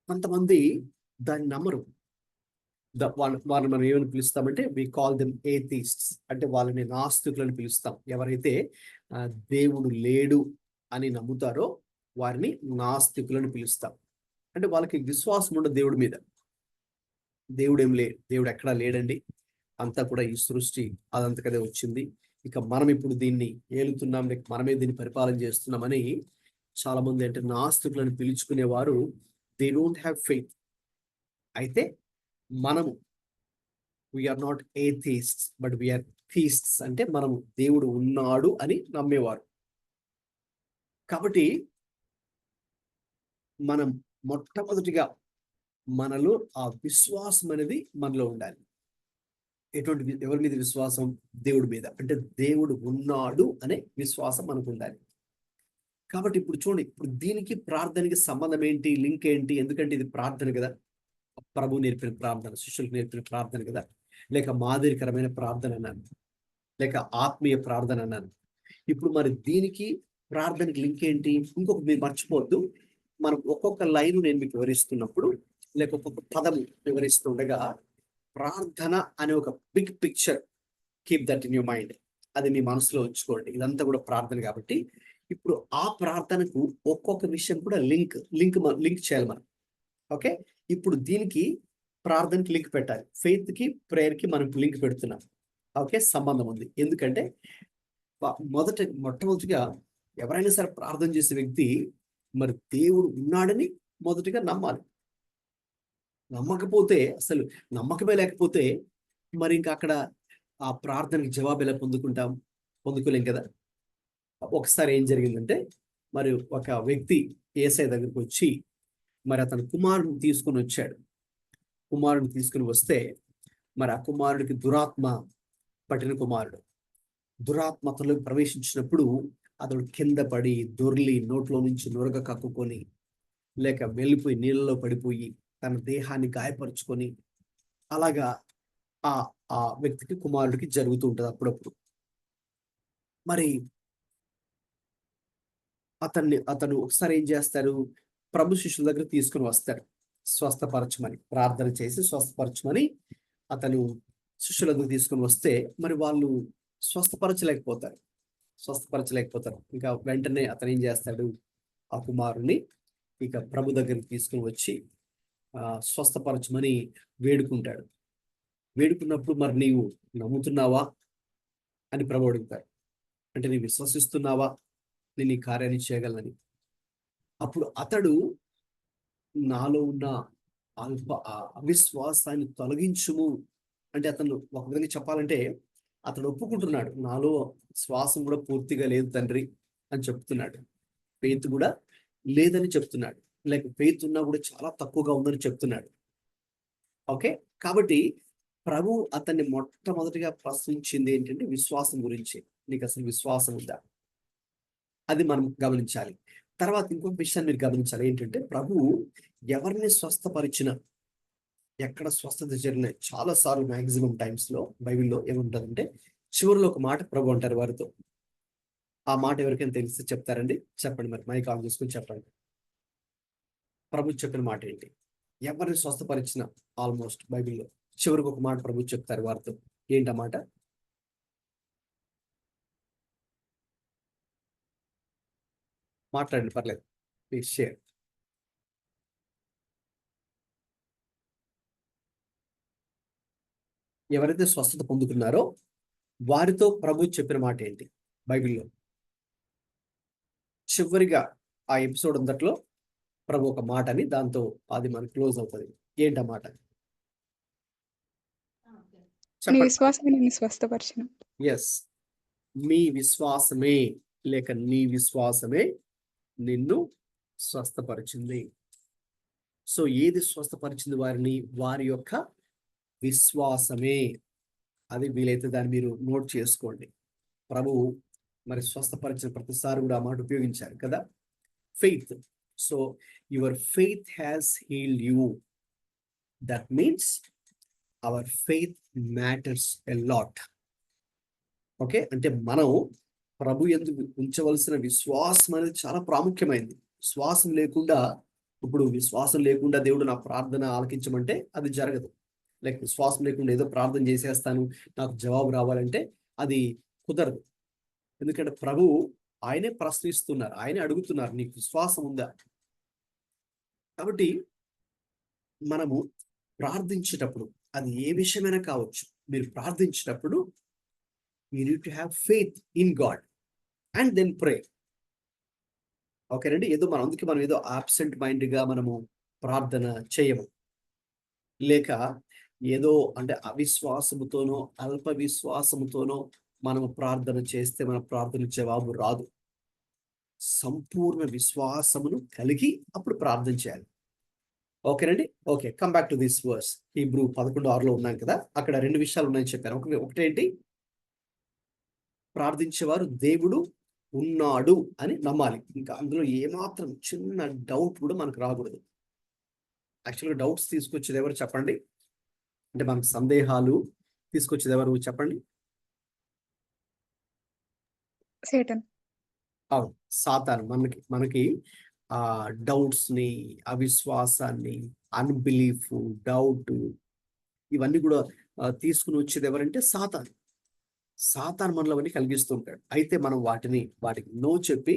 A: కొంతమంది దాన్ని నమ్మరు. వాళ్ళని మనం ఏమని పిలుస్తామంటే, వి కాల్ దెమ్ ఏథీస్ట్స్. అంటే వాళ్ళని నాస్తికులని పిలుస్తాం. ఎవరైతే దేవుడు లేడు అని నమ్ముతారో వారిని నాస్తికులని పిలుస్తాం. అంటే వాళ్ళకి విశ్వాసం ఉండదు దేవుడి మీద. దేవుడు ఎక్కడా లేడండి, అంతా కూడా ఈ సృష్టి అదంతకదే వచ్చింది, ఇక మనం ఇప్పుడు దీన్ని ఏలుతున్నాం, లేక మనమే దీన్ని పరిపాలన చేస్తున్నామని చాలా మంది అంటే నాస్తికులను పిలుచుకునేవారు దే డోంట్ హ్యావ్ ఫెయిత్. అయితే మనము వీఆర్ నాట్ ఏథియిస్ట్స్ బట్ వీఆర్ ఫీస్ట్స్ అంటే మనం దేవుడు ఉన్నాడు అని నమ్మేవారు. కాబట్టి మనం మొట్టమొదటిగా మనలో ఆ విశ్వాసం అనేది మనలో ఉండాలి. ఎవరి మీద విశ్వాసం? దేవుడి మీద. అంటే దేవుడు ఉన్నాడు అనే విశ్వాసం మనకు ఉండాలి. కాబట్టి ఇప్పుడు చూడండి, ఇప్పుడు దీనికి ప్రార్థనకి సంబంధం ఏంటి, లింక్ ఏంటి? ఎందుకంటే ఇది ప్రార్థన కదా, ప్రభు నేర్పిన ప్రార్థన, శిష్యులకు నేర్పిన ప్రార్థన కదా, లేక మాదిరికరమైన ప్రార్థన అన్నాను, లేక ఆత్మీయ ప్రార్థన అన్నాను. ఇప్పుడు మరి దీనికి ప్రార్థనకి లింక్ ఏంటి? ఇంకొక మీరు మర్చిపోవద్దు, మనం ఒక్కొక్క లైన్ నేను మీకు వివరిస్తున్నప్పుడు, లేక ఒక్కొక్క పదము వివరిస్తుండగా, ప్రార్థన అనే ఒక big picture, keep that in your mind, అది మీ మనసులో ఉంచుకోండి. ఇదంతా కూడా ప్రార్థన కాబట్టి ఇప్పుడు ఆ ప్రార్థనకు ఒక్కొక్క విషయం కూడా లింక్ చేయాలి మనం. ఓకే, ఇప్పుడు దీనికి ప్రార్థనకి లింక్ పెట్టాలి, ఫెయిత్ కి ప్రేయర్ కి మనం లింక్ పెడుతున్నాం. ఓకే, సంబంధం ఉంది. ఎందుకంటే మొట్టమొదటిగా ఎవరైనా సరే ప్రార్థన చేసే వ్యక్తి మరి దేవుడు ఉన్నాడని మొదటిగా నమ్మాలి. నమ్మకపోతే, అసలు నమ్మకమే లేకపోతే మరి ఇంకా అక్కడ ఆ ప్రార్థనకి జవాబు ఎలా పొందుకోలేం కదా. ఒకసారి ఏం జరిగిందంటే, మరి ఒక వ్యక్తి యేసయ్య దగ్గరికి వచ్చి మరి అతను కుమారుడిని తీసుకుని వచ్చాడు. కుమారుడిని తీసుకుని వస్తే మరి ఆ కుమారుడికి దురాత్మ పట్టిన కుమారుడు. దురాత్మ అతనిలో ప్రవేశించినప్పుడు అతడు కింద పడి దొర్లి నోట్లో నుంచి నురగ కక్కుకొని, లేక వెళ్ళిపోయి నీళ్ళలో పడిపోయి తన దేహాన్ని గాయపరుచుకొని, అలాగా ఆ వ్యక్తికి, కుమారుడికి జరుగుతూ ఉంటుంది అప్పుడప్పుడు. మరి అతను ఒకసారి ఏం చేస్తారు, ప్రభు శిష్యుల దగ్గర తీసుకుని వస్తారు, స్వస్థపరచమని ప్రార్థన చేసి స్వస్థపరచమని అతను శిష్యుల దగ్గర తీసుకుని వస్తే మరి వాళ్ళు స్వస్థపరచలేకపోతారు. ఇంకా వెంటనే అతను ఏం చేస్తాడు, ఆ కుమారుని ఇక ప్రభు దగ్గరికి తీసుకుని వచ్చి స్వస్థపరచమని వేడుకుంటాడు. వేడుకున్నప్పుడు మరి నీవు నమ్ముతున్నావా అని ప్రభు అడుగుతారు. అంటే నీవు విశ్వసిస్తున్నావా నేను ఈ కార్యాన్ని చేయగలనని. అప్పుడు అతడు నాలో ఉన్న అవిశ్వాసాన్ని తొలగించుము అంటే, అతను ఒక విధంగా చెప్పాలంటే అతడు ఒప్పుకుంటున్నాడు, నాలో శ్వాసం కూడా పూర్తిగా లేదు తండ్రి అని చెప్తున్నాడు. ఫెయిత్ కూడా లేదని చెప్తున్నాడు, లేక ఫెయిత్ ఉన్నా కూడా చాలా తక్కువగా ఉందని చెప్తున్నాడు. ఓకే, కాబట్టి ప్రభు అతన్ని మొట్టమొదటిగా ప్రశ్నించింది ఏంటంటే విశ్వాసం గురించి. నీకు అసలు విశ్వాసం ఉందా? అది మనం గమనించాలి. తర్వాత ఇంకొక విషయాన్ని మీరు గమనించాలి, ఏంటంటే ప్రభు ఎవరిని స్వస్థపరిచిన, ఎక్కడ స్వస్థత జరిగినాయి, చాలా సార్లు మ్యాక్సిమం టైమ్స్ లో బైబిల్లో ఏముంటుందంటే చివరిలో ఒక మాట ప్రభు అంటారు వారితో. ఆ మాట ఎవరికైనా తెలిస్తే చెప్తారండి? చెప్పండి, మరి మైక్ ఆన్ చేసుకుని చెప్పండి. ప్రభు చెప్పిన మాట ఏంటి? ఎవరిని స్వస్థపరిచిన ఆల్మోస్ట్ బైబిల్లో చివరికి ఒక మాట ప్రభు చెప్తారు వారితో. ఏంటి ఆ మాట? మాట్లాడండి, పర్లేదు, ప్లీజ్ షేర్. ఎవరైతే స్వస్థత పొందుతున్నారో వారితో ప్రభు చెప్పిన మాట ఏంటి బైబిల్లో? చివరిగా ఆ ఎపిసోడ్ అంతట్లో ప్రభు ఒక మాటని, దాంతో అది మనకి క్లోజ్ అవుతుంది. ఏంటి ఆ మాట?
B: నీ విశ్వాసమే నిన్ను స్వస్థపరిచిన.
A: ఎస్, మీ విశ్వాసమే లేక నీ విశ్వాసమే నిన్ను స్వస్థపరిచింది. సో ఏది స్వస్థపరిచింది వారిని? వారి యొక్క విశ్వాసమే. అది వీలైతే దాన్ని మీరు నోట్ చేసుకోండి. ప్రభు మరి స్వస్థపరిచిన ప్రతిసారి కూడా ఆ మాట ఉపయోగించారు కదా, faith. So your faith has healed you. That means our faith matters a lot. Okay, అంటే మనం ప్రభు యందు ఉంచవలసిన విశ్వాసం అనేది చాలా ప్రాముఖ్యమైనది. విశ్వాసం లేకుండా దేవుడు నా ప్రార్థన ఆలకించమంటే అది జరగదు. లైక్ విశ్వాసం లేకుండా ఏదో ప్రార్థన చేసేస్తాను నాకు జవాబు రావాలంటే అది కుదరదు. ఎందుకంటే ప్రభు ఆయనే ప్రశ్నిస్తున్నారు, ఆయనే అడుగుతున్నారు, నీకు విశ్వాసం ఉందా? కాబట్టి మనము ప్రార్థించేటప్పుడు, అది ఏ విషయమైనా కావచ్చు, మీరు ప్రార్థించేటప్పుడు you need to have faith in God and then pray. ఓకేనండి, అందుకే మనం ఏదో ఆబ్సెంట్ మైండ్గా మనము ప్రార్థన చేయము, లేక ఏదో అంటే అవిశ్వాసముతోనో అల్ప విశ్వాసముతోనో మనము ప్రార్థన చేస్తే మన ప్రార్థన జవాబు రాదు. సంపూర్ణ విశ్వాసమును కలిగి అప్పుడు ప్రార్థన చేయాలి. ఓకేనండి. Okay, come back to this verse. Hebrew 11:6 ఉన్నాం కదా, అక్కడ 2 విషయాలు ఉన్నాయని చెప్పాను. ఒకటేంటి, ప్రార్థించేవారు దేవుడు ఉన్నాడు అని నమ్మాలి. ఇంకా అందులో ఏమాత్రం చిన్న డౌట్ కూడా మనకు రాకూడదు. యాక్చువల్గా డౌట్స్ తీసుకొచ్చేది ఎవరు చెప్పండి? అంటే మనకు సందేహాలు తీసుకొచ్చేది ఎవరు చెప్పండి?
B: సేటన్.
A: అవును, సాతాను. మనకి ఆ డౌట్స్ ని, అవిశ్వాసాన్ని, అన్బిలీఫ్, డౌట్, ఇవన్నీ కూడా తీసుకుని వచ్చేది ఎవరంటే సాతాను. సాతాను మనలో అవన్నీ కలిగిస్తూ ఉంటాడు. అయితే మనం వాటికి నో చెప్పి,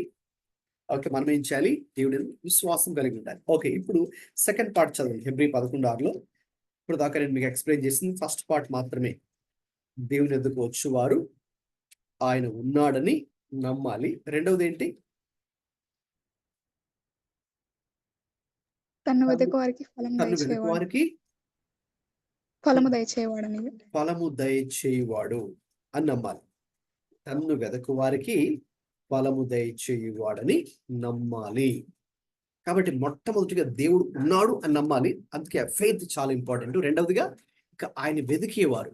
A: ఓకే, మనం ఏం చేయాలి? దేవుడిని విశ్వాసం కలిగి ఉండాలి. ఓకే, ఇప్పుడు సెకండ్ పార్ట్ చదవండి. హెబ్రీ 11:6. ఇప్పుడు దాకా నేను మీకు ఎక్స్ప్లెయిన్ చేసింది ఫస్ట్ పార్ట్ మాత్రమే. దేవుని ఎదుకు వచ్చేవారు ఆయన ఉన్నాడని నమ్మాలి. రెండవది ఏంటి?
B: తన్ను వెదకు వారికి ఫలం
A: తన్ను వెనుక
B: దయచేవాడు.
A: వారికి
B: ఫలము దయచేవాడని.
A: ఫలము దయచేయువాడు అని నమ్మాలి. తన్ను వెదకు వారికి ఫలము దయచేయువాడని నమ్మాలి. కాబట్టి మొట్టమొదటిగా దేవుడు ఉన్నాడు అని నమ్మాలి. అందుకే ఫెయిత్ చాలా ఇంపార్టెంట్. రెండవదిగా ఇక ఆయన వెతికేవారు,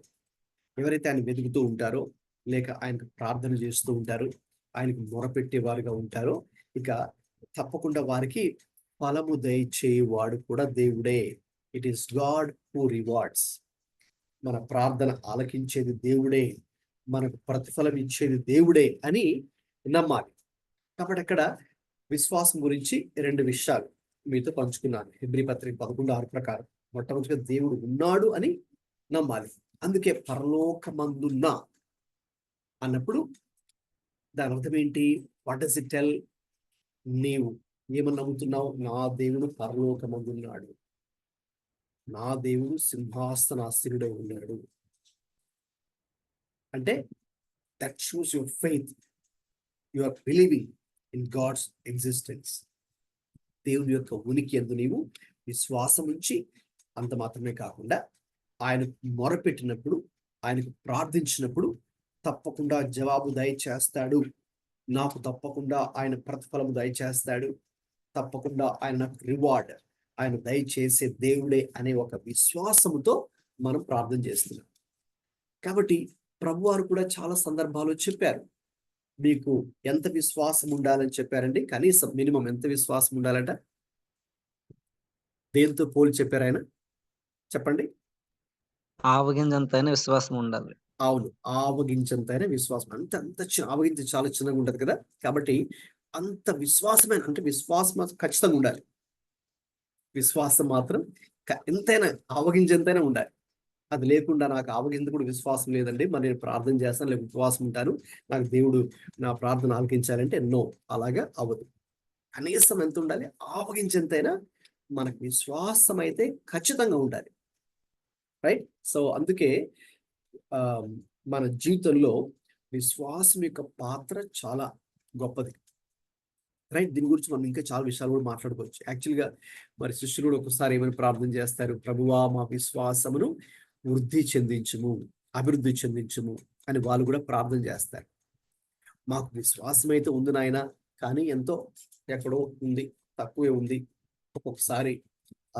A: ఎవరైతే ఆయన వెతుకుతూ ఉంటారో, లేక ఆయనకు ప్రార్థన చేస్తూ ఉంటారు, ఆయనకు మొరపెట్టేవారుగా ఉంటారో, ఇక తప్పకుండా వారికి ఫలము దయచేయువాడు కూడా దేవుడే. It is God who rewards. మన ప్రార్థన ఆలకించేది దేవుడే, మనకు ప్రతిఫలం ఇచ్చేది దేవుడే అని నమ్మాలి. కాబట్టి అక్కడ విశ్వాసం గురించి 2 విషయాలు మీతో పంచుకున్నాను. హెబ్రీ పత్రిక 11:6 ప్రకారం మొట్టమొదటిగా దేవుడు ఉన్నాడు అని నమ్మాలి. అందుకే పరలోకమందున్న అన్నప్పుడు దాని అర్థం ఏంటి? What does it tell? నీవు ఏమని నమ్ముతున్నావు? నా దేవుడు పరలోకమందున్నాడు, నా దేవుడు సింహాసనాసీనుడై ఉన్నాడు. అంటే that shows your faith. You are believing in God's existence. దేవుని యొక్క ఉనికి యందు నీవు విశ్వాసం ఉంచి, అంత మాత్రమే కాకుండా ఆయనకు మొరపెట్టినప్పుడు, ఆయనకు ప్రార్థించినప్పుడు తప్పకుండా జవాబు దయచేస్తాడు. నాకు తప్పకుండా ఆయన ప్రతిఫలము దయచేస్తాడు. తప్పకుండా ఆయన నాకు రివార్డ్, ఆయన దయచేసే దేవుడే అనే ఒక విశ్వాసముతో మనం ప్రార్థన చేస్తున్నాం. కాబట్టి ప్రభువారు కూడా చాలా సందర్భాలు చెప్పారు. మీకు ఎంత విశ్వాసం ఉండాలని చెప్పారండి? కనీసం మినిమం ఎంత విశ్వాసం ఉండాలంట? దేంతో పోలి చెప్పారు ఆయన? చెప్పండి.
E: ఆవగింజంతైనా విశ్వాసం ఉండాలి.
A: అవును, ఆవగించంతైనా విశ్వాసం. అంత ఆవగించ చాలా చిన్నగా ఉంటది కదా, కాబట్టి అంత విశ్వాసమైన, అంటే విశ్వాసం మాత్రం ఖచ్చితంగా ఉండాలి. విశ్వాసం మాత్రం ఎంతైనా ఆవగించంతైనా ఉండాలి. అది లేకుండా నాకు ఆవగింజ కూడా విశ్వాసం లేదండి, మరి నేను ప్రార్థన చేస్తాను, లేకపోతే ఉపవాసం ఉంటాను, నాకు దేవుడు నా ప్రార్థన ఆలకించాలంటే నో, అలాగా అవ్వదు. కనీసం ఎంత ఉండాలి? ఆవగించేంతైనా మనకు విశ్వాసం అయితే ఖచ్చితంగా ఉండాలి. రైట్? సో అందుకే మన జీవితంలో విశ్వాసం యొక్క పాత్ర చాలా గొప్పది. రైట్? దీని గురించి మనం ఇంకా చాలా విషయాలు కూడా మాట్లాడుకోవచ్చు. యాక్చువల్గా మరి శిష్యులు కూడా ఒకసారి ఏమైనా ప్రార్థన చేస్తారు? ప్రభువా, మా విశ్వాసమును వృద్ధి చెందించుము, అభివృద్ధి చెందించుము అని వాళ్ళు కూడా ప్రార్థన చేస్తారు. మాకు విశ్వాసం అయితే ఉంది నాయన, కానీ ఎంతో ఎక్కడో ఉంది, తక్కువే ఉంది, ఒక్కొక్కసారి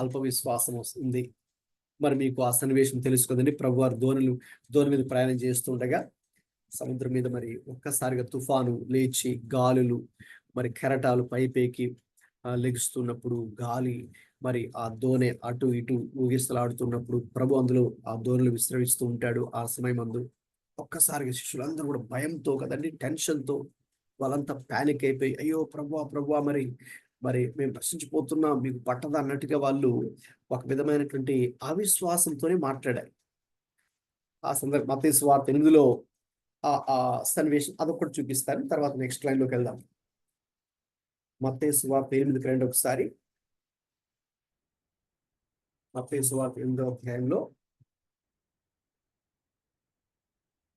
A: అల్ప విశ్వాసం వస్తుంది. మరి మీకు ఆ సన్నివేశం తెలుసు కదండి. ప్రభువారు దోణి మీద ప్రయాణం చేస్తుండగా సముద్రం మీద మరి ఒక్కసారిగా తుఫాను లేచి, గాలులు మరి కెరటాలు పైపైకి లెగుస్తున్నప్పుడు, గాలి మరి ఆ దోణి అటు ఇటు ఊగిస్తలాడుతున్నప్పుడు ప్రభు అందులో ఆ దోణిలో విశ్రమిస్తూ ఉంటాడు. ఆ సమయం అందు ఒక్కసారిగా శిష్యులందరూ కూడా భయంతో కదండి, టెన్షన్తో వాళ్ళంతా ప్యానిక్ అయిపోయి, అయ్యో ప్రభువా మరి మేము నశించిపోతున్నాం, మీకు పట్టదా అన్నట్టుగా వాళ్ళు ఒక విధమైనటువంటి అవిశ్వాసంతోనే మాట్లాడారు. ఆ సందర్భం మత్తయి సువార్త 8లో ఆ సన్నివేశం అదొకటి చూపిస్తాను, తర్వాత నెక్స్ట్ లైన్ లోకి వెళ్దాం. మత్తయి సువార్త 8కి రండి ఒకసారి. మత్తయి సువార్త 8వ అధ్యాయంలో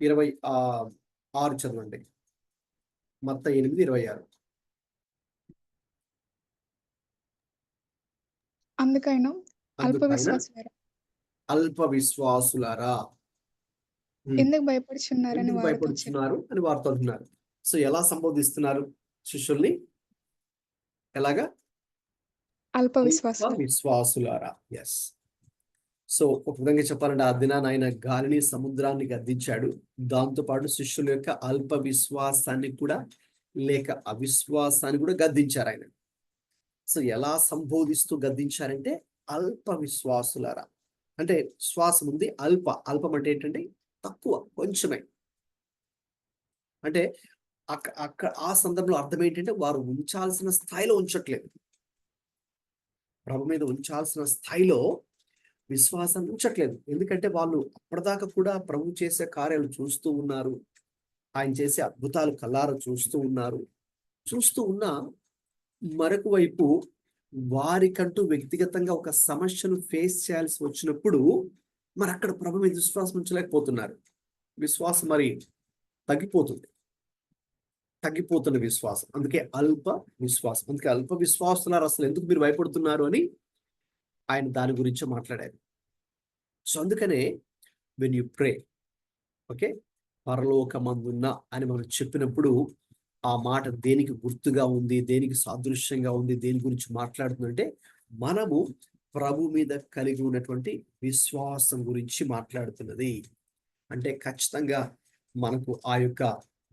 A: 26 చదవండి. మత్తయి 8:26.
B: అందుకైనా అల్ప
A: అందుకైనా
B: విశ్వాసులారా,
A: అల్ప విశ్వాసులారా.
B: ఎందుకు భయపడుచున్నారని
A: ఎందుకు
B: వారితో
A: భయపడుతున్నారు అని వారితో అంటున్నారు. సో ఎలా సంబోధిస్తున్నారు శిష్యుల్ని? ఎలాగా?
B: అల్ప
A: అల్ప
B: విశ్వాసులు.
A: విశ్వాసులారా. ఎస్. సో ఒక విధంగా చెప్పాలంటే ఆ దినాన ఆయన గాలిని సముద్రాన్ని గద్దించాడు. దాంతో పాటు శిష్యుల యొక్క అల్ప విశ్వాసాన్ని కూడా లేక అవిశ్వాసాన్ని కూడా గద్దించారు ఆయన. సో ఎలా సంబోధిస్తూ గద్దించారంటే అల్ప విశ్వాసులారా. అంటే శ్వాసం ఉంది, అల్పం అంటే ఏంటంటే తక్కువ, కొంచెమే. అంటే అక్కడ ఆ సందర్భంలో అర్థం ఏంటంటే వారు ఉంచాల్సిన స్థాయిలో ఉంచట్లేదు. ప్రభు మీద ఉంచాల్సిన స్థాయిలో విశ్వాసాన్ని ఉంచట్లేదు. ఎందుకంటే వాళ్ళు అప్పటిదాకా కూడా ప్రభు చేసే కార్యాలు చూస్తూ ఉన్నారు, ఆయన చేసే అద్భుతాలు కల్లారా చూస్తూ ఉన్నారు. చూస్తూ ఉన్న మరొక వైపు వారికంటూ వ్యక్తిగతంగా ఒక సమస్యను ఫేస్ చేయాల్సి వచ్చినప్పుడు మరి అక్కడ ప్రభు మీద విశ్వాసం ఉంచలేకపోతున్నారు. విశ్వాసం మరి తగ్గిపోతున్న విశ్వాసం. అందుకే అల్ప విశ్వాసం. అందుకే అల్ప విశ్వాసులారు అసలు ఎందుకు మీరు భయపడుతున్నారు అని ఆయన దాని గురించి మాట్లాడారు. సో అందుకనే వెన్ యు ప్రే, ఓకే, పరలోకమందున్న అని మనం చెప్పినప్పుడు ఆ మాట దేనికి గుర్తుగా ఉంది, దేనికి సాదృశ్యంగా ఉంది, దేని గురించి మాట్లాడుతుందంటే మనము ప్రభు మీద కలిగి ఉన్నటువంటి విశ్వాసం గురించి మాట్లాడుతున్నది. అంటే ఖచ్చితంగా మనకు ఆ యొక్క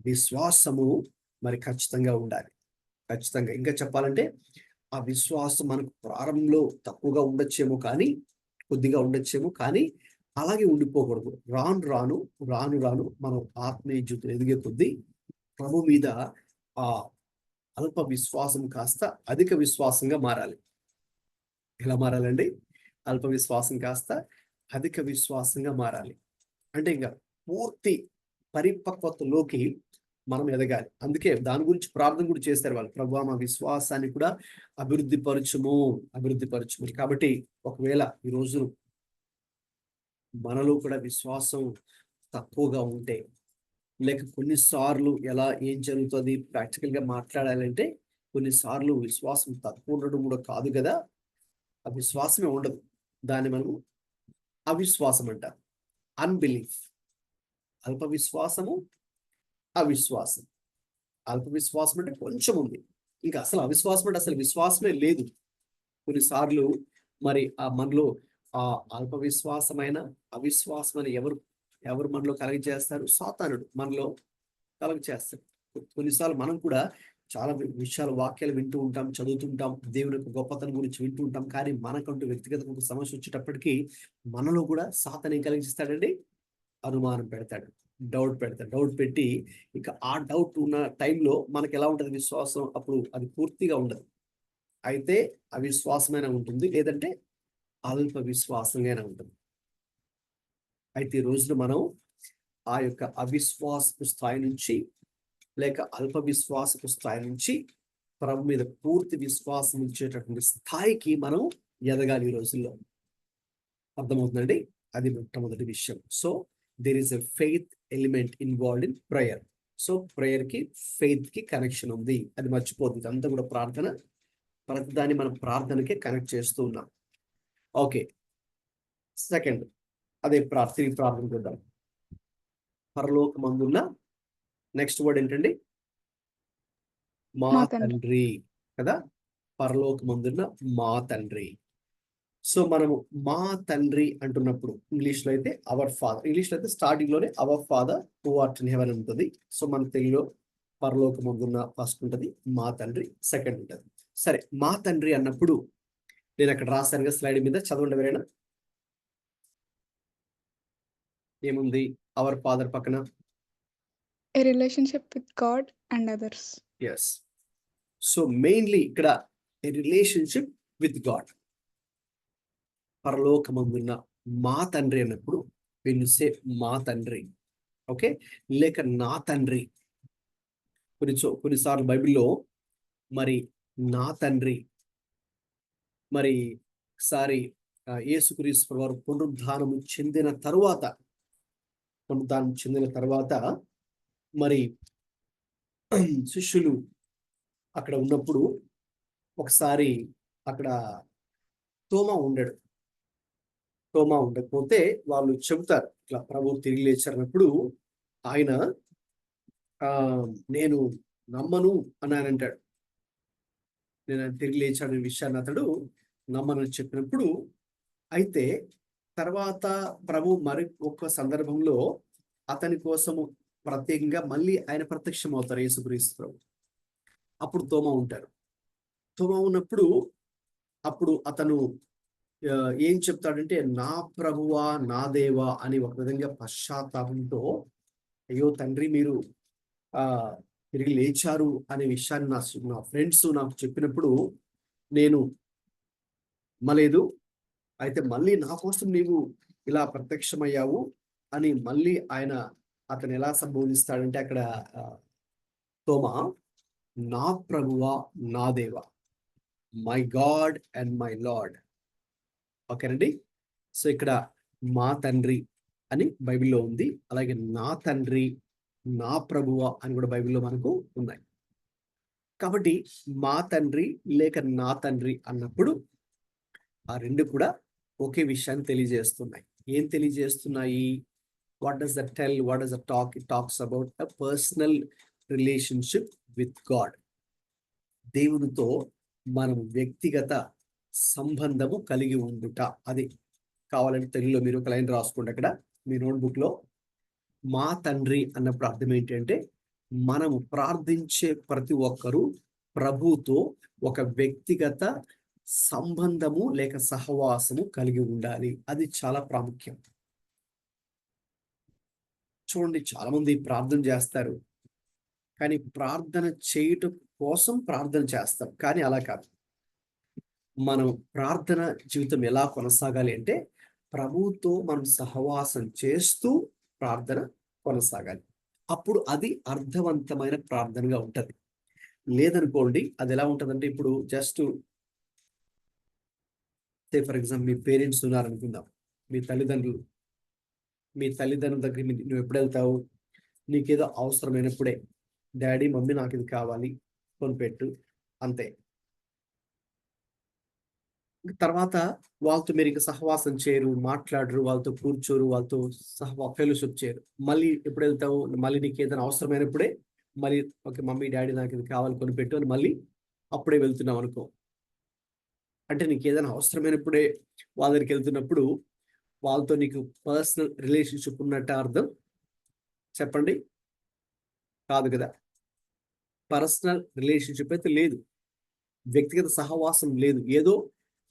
A: విశ్వాసము మరి ఖచ్చితంగా ఉండాలి. ఖచ్చితంగా ఇంకా చెప్పాలంటే ఆ విశ్వాసం మనకు ప్రారంభంలో తక్కువగా ఉండొచ్చేమో, కానీ కొద్దిగా ఉండొచ్చేమో, కానీ అలాగే ఉండిపోకూడదు. రాను రాను మనం ఆత్మీయ జీవితం ఎదిగే కొద్దీ ప్రభు మీద ఆ అల్ప విశ్వాసం కాస్త అధిక విశ్వాసంగా మారాలి. ఎలా మారాలండి? అల్ప విశ్వాసం కాస్త అధిక విశ్వాసంగా మారాలి. అంటే ఇంకా పూర్తి పరిపక్వతలోకి మనం ఎదగాలి. అందుకే దాని గురించి ప్రార్థన కూడా చేస్తారు వాళ్ళు. ప్రభువా మా విశ్వాసాన్ని కూడా అభివృద్ధి పరచుము. కాబట్టి ఒకవేళ ఈరోజు మనలో కూడా విశ్వాసం తక్కువగా ఉంటే, లేక కొన్నిసార్లు ఏం జరుగుతుంది ప్రాక్టికల్ గా మాట్లాడాలంటే, కొన్నిసార్లు విశ్వాసం తక్కువ ఉండడం కూడా కాదు కదా, ఆ విశ్వాసమే ఉండదు. దాన్ని మనము అవిశ్వాసం అంటారు, అన్బిలీఫ్. అల్ప విశ్వాసము, అవిశ్వాసం. అల్ప విశ్వాసం అంటే కొంచెం ఉంది, ఇంకా అసలు అవిశ్వాసం అంటే అసలు విశ్వాసమే లేదు. కొన్నిసార్లు మరి ఆ మనలో ఆ అల్ప విశ్వాసమైన అవిశ్వాసమైన ఎవరు మనలో కలగజేస్తారు? సాతానుడు మనలో కలగజేస్తాడు. కొన్నిసార్లు మనం కూడా చాలా విషయాలు, వాక్యాలు వింటూ ఉంటాం, చదువుతుంటాం, దేవుని యొక్క గొప్పతనం గురించి వింటూ ఉంటాం, కానీ మనకంటూ వ్యక్తిగతంగా ఒక సమస్య వచ్చేటప్పటికీ మనలో కూడా సాతాను ఏం కలిగిస్తాడండి? అనుమానం పెడతాడు, డౌట్ పెడతాడు. డౌట్ పెట్టి ఇక ఆ డౌట్ ఉన్న టైంలో మనకి ఎలా ఉంటుంది విశ్వాసం? అప్పుడు అది పూర్తిగా ఉండదు. అయితే అవిశ్వాసమైన ఉంటుంది, లేదంటే అల్ప విశ్వాసంగానే ఉంటుంది. అయితే ఈ రోజున మనం ఆ యొక్క అవిశ్వాసపు స్థాయి నుంచి లేక అల్ప విశ్వాసపు స్థాయి నుంచి ప్రభు మీద పూర్తి విశ్వాసం ఉంచేటటువంటి స్థాయికి మనం ఎదగాలి ఈ రోజుల్లో. అర్థమవుతుందండి? అది మొట్టమొదటి విషయం. So there is a faith element involved in prayer. So prayer కి ఫెయిత్ కి కనెక్షన్ ఉంది, అది మర్చిపోతుంది. అంతా కూడా ప్రార్థన, ప్రతిదాన్ని మనం ప్రార్థనకే కనెక్ట్ చేస్తూ ఉన్నాం. ఓకే, సెకండ్ అదే ప్రార్థన చూద్దాం. పరలోకమందున్న నెక్స్ట్ వర్డ్ ఏంటండి? మా తండ్రి కదా. పరలోకమందున్న మా తండ్రి. సో మనము మా తండ్రి అంటున్నప్పుడు ఇంగ్లీష్ లో అయితే అవర్ ఫాదర్, ఇంగ్లీష్ లో అయితే స్టార్టింగ్ లోనే hour Father who art in haven ఉంటుంది. సో మన తెలుగులో పరలోకమందున్న ఫస్ట్ ఉంటుంది, మా తండ్రి సెకండ్ ఉంటుంది. సరే, మా తండ్రి అన్నప్పుడు నేను అక్కడ రాశాను కదా స్లైడ్ మీద, చదవండి ఎవరైనా. ఏముంది అవర్ ఫాదర్ పక్కన?
B: A relationship with God and others.
A: ఎస్. సో మెయిన్లీ ఇక్కడ ఏ రిలేషన్షిప్ విత్ గాడ్. పరలోకమందున్న మా తండ్రి అన్నప్పుడు పిలిసే మా తండ్రి, ఓకే, లేక నా తండ్రి. కొన్నిసార్లు బైబిల్లో మరి నా తండ్రి, మరి ఒకసారి యేసుక్రీస్తు వారు పునరుద్ధానం చెందిన తర్వాత మరి శిష్యులు అక్కడ ఉన్నప్పుడు ఒకసారి అక్కడ తోమా ఉండడు. తోమా ఉండకపోతే వాళ్ళు చెబుతారు ఇట్లా ప్రభు తిరిగి లేచారన్నప్పుడు ఆయన నేను నమ్మను అని ఆయన అంటాడు. నేను ఆయన తిరిగి లేచాడనే విషయాన్ని అతడు నమ్మనని చెప్పినప్పుడు, అయితే తర్వాత ప్రభు మరి ఒక్క సందర్భంలో అతని కోసము ప్రత్యేకంగా మళ్ళీ ఆయన ప్రత్యక్షం అవుతారు యేసుక్రీస్తు ప్రభు. అప్పుడు తోమా ఉంటారు. తోమా ఉన్నప్పుడు అప్పుడు అతను ఏం చెప్తాడంటే నా ప్రభువా నా దేవా అని ఒక విధంగా పశ్చాత్తాపంతో, అయ్యో తండ్రి మీరు తిరిగి లేచారు అనే విషయాన్ని నా ఫ్రెండ్స్ నాకు చెప్పినప్పుడు నేను నమ్మలేదు. అయితే మళ్ళీ నా కోసం నీవు ఇలా ప్రత్యక్షమయ్యావు అని మళ్ళీ అతను ఎలా సంబోధిస్తాడంటే అక్కడ తోమా నా ప్రభువా నా దేవా, my God and my lord. ఓకేనండి. సో ఇక్కడ మా తండ్రి అని బైబిల్లో ఉంది, అలాగే నా తండ్రి నా ప్రభువ అని కూడా బైబిల్లో మనకు ఉన్నాయి. కాబట్టి మా తండ్రి లేక నా తండ్రి అన్నప్పుడు ఆ రెండు కూడా ఒకే విషయాన్ని తెలియజేస్తున్నాయి. ఏం తెలియజేస్తున్నాయి? What does that tell? What does that talk? It talks about a personal relationship with God. దేవునితో మనం వ్యక్తిగత సంబంధము కలిగి ఉండుట. అది కావాలంటే తెలుగులో మీరు ఒక లైన్ రాసుకోండి అక్కడ మీ నోట్బుక్ లో. మా తండ్రి అన్నప్పుడు అర్థం ఏంటంటే మనము ప్రార్థించే ప్రతి ఒక్కరూ ప్రభుతో ఒక వ్యక్తిగత సంబంధము లేక సహవాసము కలిగి ఉండాలి. అది చాలా ప్రాముఖ్యం. చూడండి, చాలా మంది ప్రార్థన చేస్తారు, కానీ ప్రార్థన చేయటం కోసం ప్రార్థన చేస్తాం, కానీ అలా కాదు. మనం ప్రార్థన జీవితం ఎలా కొనసాగాలి అంటే ప్రభువుతో మనం సహవాసం చేస్తూ ప్రార్థన కొనసాగాలి. అప్పుడు అది అర్థవంతమైన ప్రార్థనగా ఉంటది. లేదనుకోండి అది ఎలా ఉంటదంటే, ఇప్పుడు జస్ట్ ఫర్ ఎగ్జాంపుల్ మీ పేరెంట్స్ ఉన్నారనుకుందాం, మీ తల్లిదండ్రుల దగ్గర నువ్వు ఎప్పుడు వెళ్తావు? నీకేదో అవసరమైనప్పుడే డాడీ మమ్మీ నాకు ఇది కావాలి కొనిపెట్టు, అంతే. తర్వాత వాళ్ళతో మీరు ఇంకా సహవాసం చేయరు, మాట్లాడరు, వాళ్ళతో కూర్చోరు, వాళ్ళతో ఫెలోషిప్ చేయరు. మళ్ళీ ఎప్పుడు వెళ్తావు? మళ్ళీ నీకు ఏదైనా అవసరమైనప్పుడే మళ్ళీ ఓకే మమ్మీ డాడీ నాకు ఇది కావాలి కొనిపెట్టు అని మళ్ళీ అప్పుడే వెళ్తున్నావు అనుకో. అంటే నీకు ఏదైనా అవసరమైనప్పుడే వాళ్ళ దగ్గరికి వెళ్తున్నప్పుడు వాళ్ళతో నీకు పర్సనల్ రిలేషన్షిప్ ఉన్నట్టు అర్థం? చెప్పండి, కాదు కదా. పర్సనల్ రిలేషన్షిప్ అయితే లేదు, వ్యక్తిగత సహవాసం లేదు. ఏదో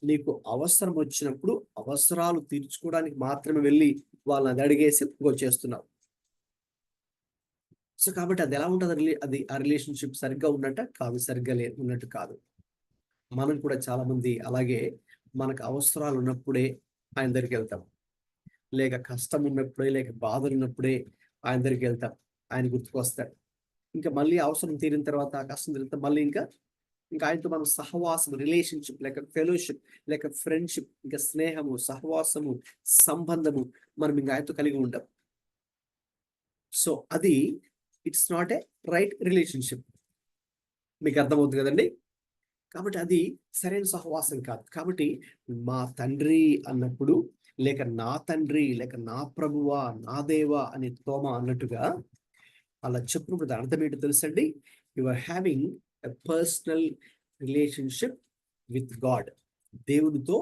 A: నీకు అవసరం వచ్చినప్పుడు అవసరాలు తీర్చుకోవడానికి మాత్రమే వెళ్ళి వాళ్ళని అడిగేసి వచ్చేస్తున్నావు. సో కాబట్టి అది ఎలా ఉంటుంది? అది ఆ రిలేషన్షిప్ సరిగ్గా ఉన్నట్ట కాదు, సరిగ్గా ఉన్నట్టు కాదు. మనం కూడా చాలా మంది అలాగే మనకు అవసరాలు ఉన్నప్పుడే ఆయన దగ్గరికి వెళ్తాం, లేక కష్టం ఉన్నప్పుడే లేక బాధలు ఉన్నప్పుడే ఆయన దగ్గరికి వెళ్తాం, ఆయన గుర్తుకొస్తాడు. ఇంకా మళ్ళీ అవసరం తీరిన తర్వాత ఆ కష్టం తీరిన మళ్ళీ ఇంకా ఆయనతో మనం సహవాసం, రిలేషన్షిప్ లేక ఫెలోషిప్ లేక ఫ్రెండ్షిప్, ఇంకా స్నేహము, సహవాసము, సంబంధము మనం ఇంకా ఆయనతో కలిగి ఉంటాం. సో అది it's not a right relationship. మీకు అర్థమవుతుంది కదండి. కాబట్టి అది సరైన సహవాసం కాదు. కాబట్టి మా తండ్రి అన్నప్పుడు లేక నా తండ్రి లేక నా ప్రభువా నా దేవా అని తోమా అన్నట్టుగా అలా చెప్పినప్పుడు అర్థం ఏంటో తెలుసండి? You are having a personal relationship with God. దేవునితో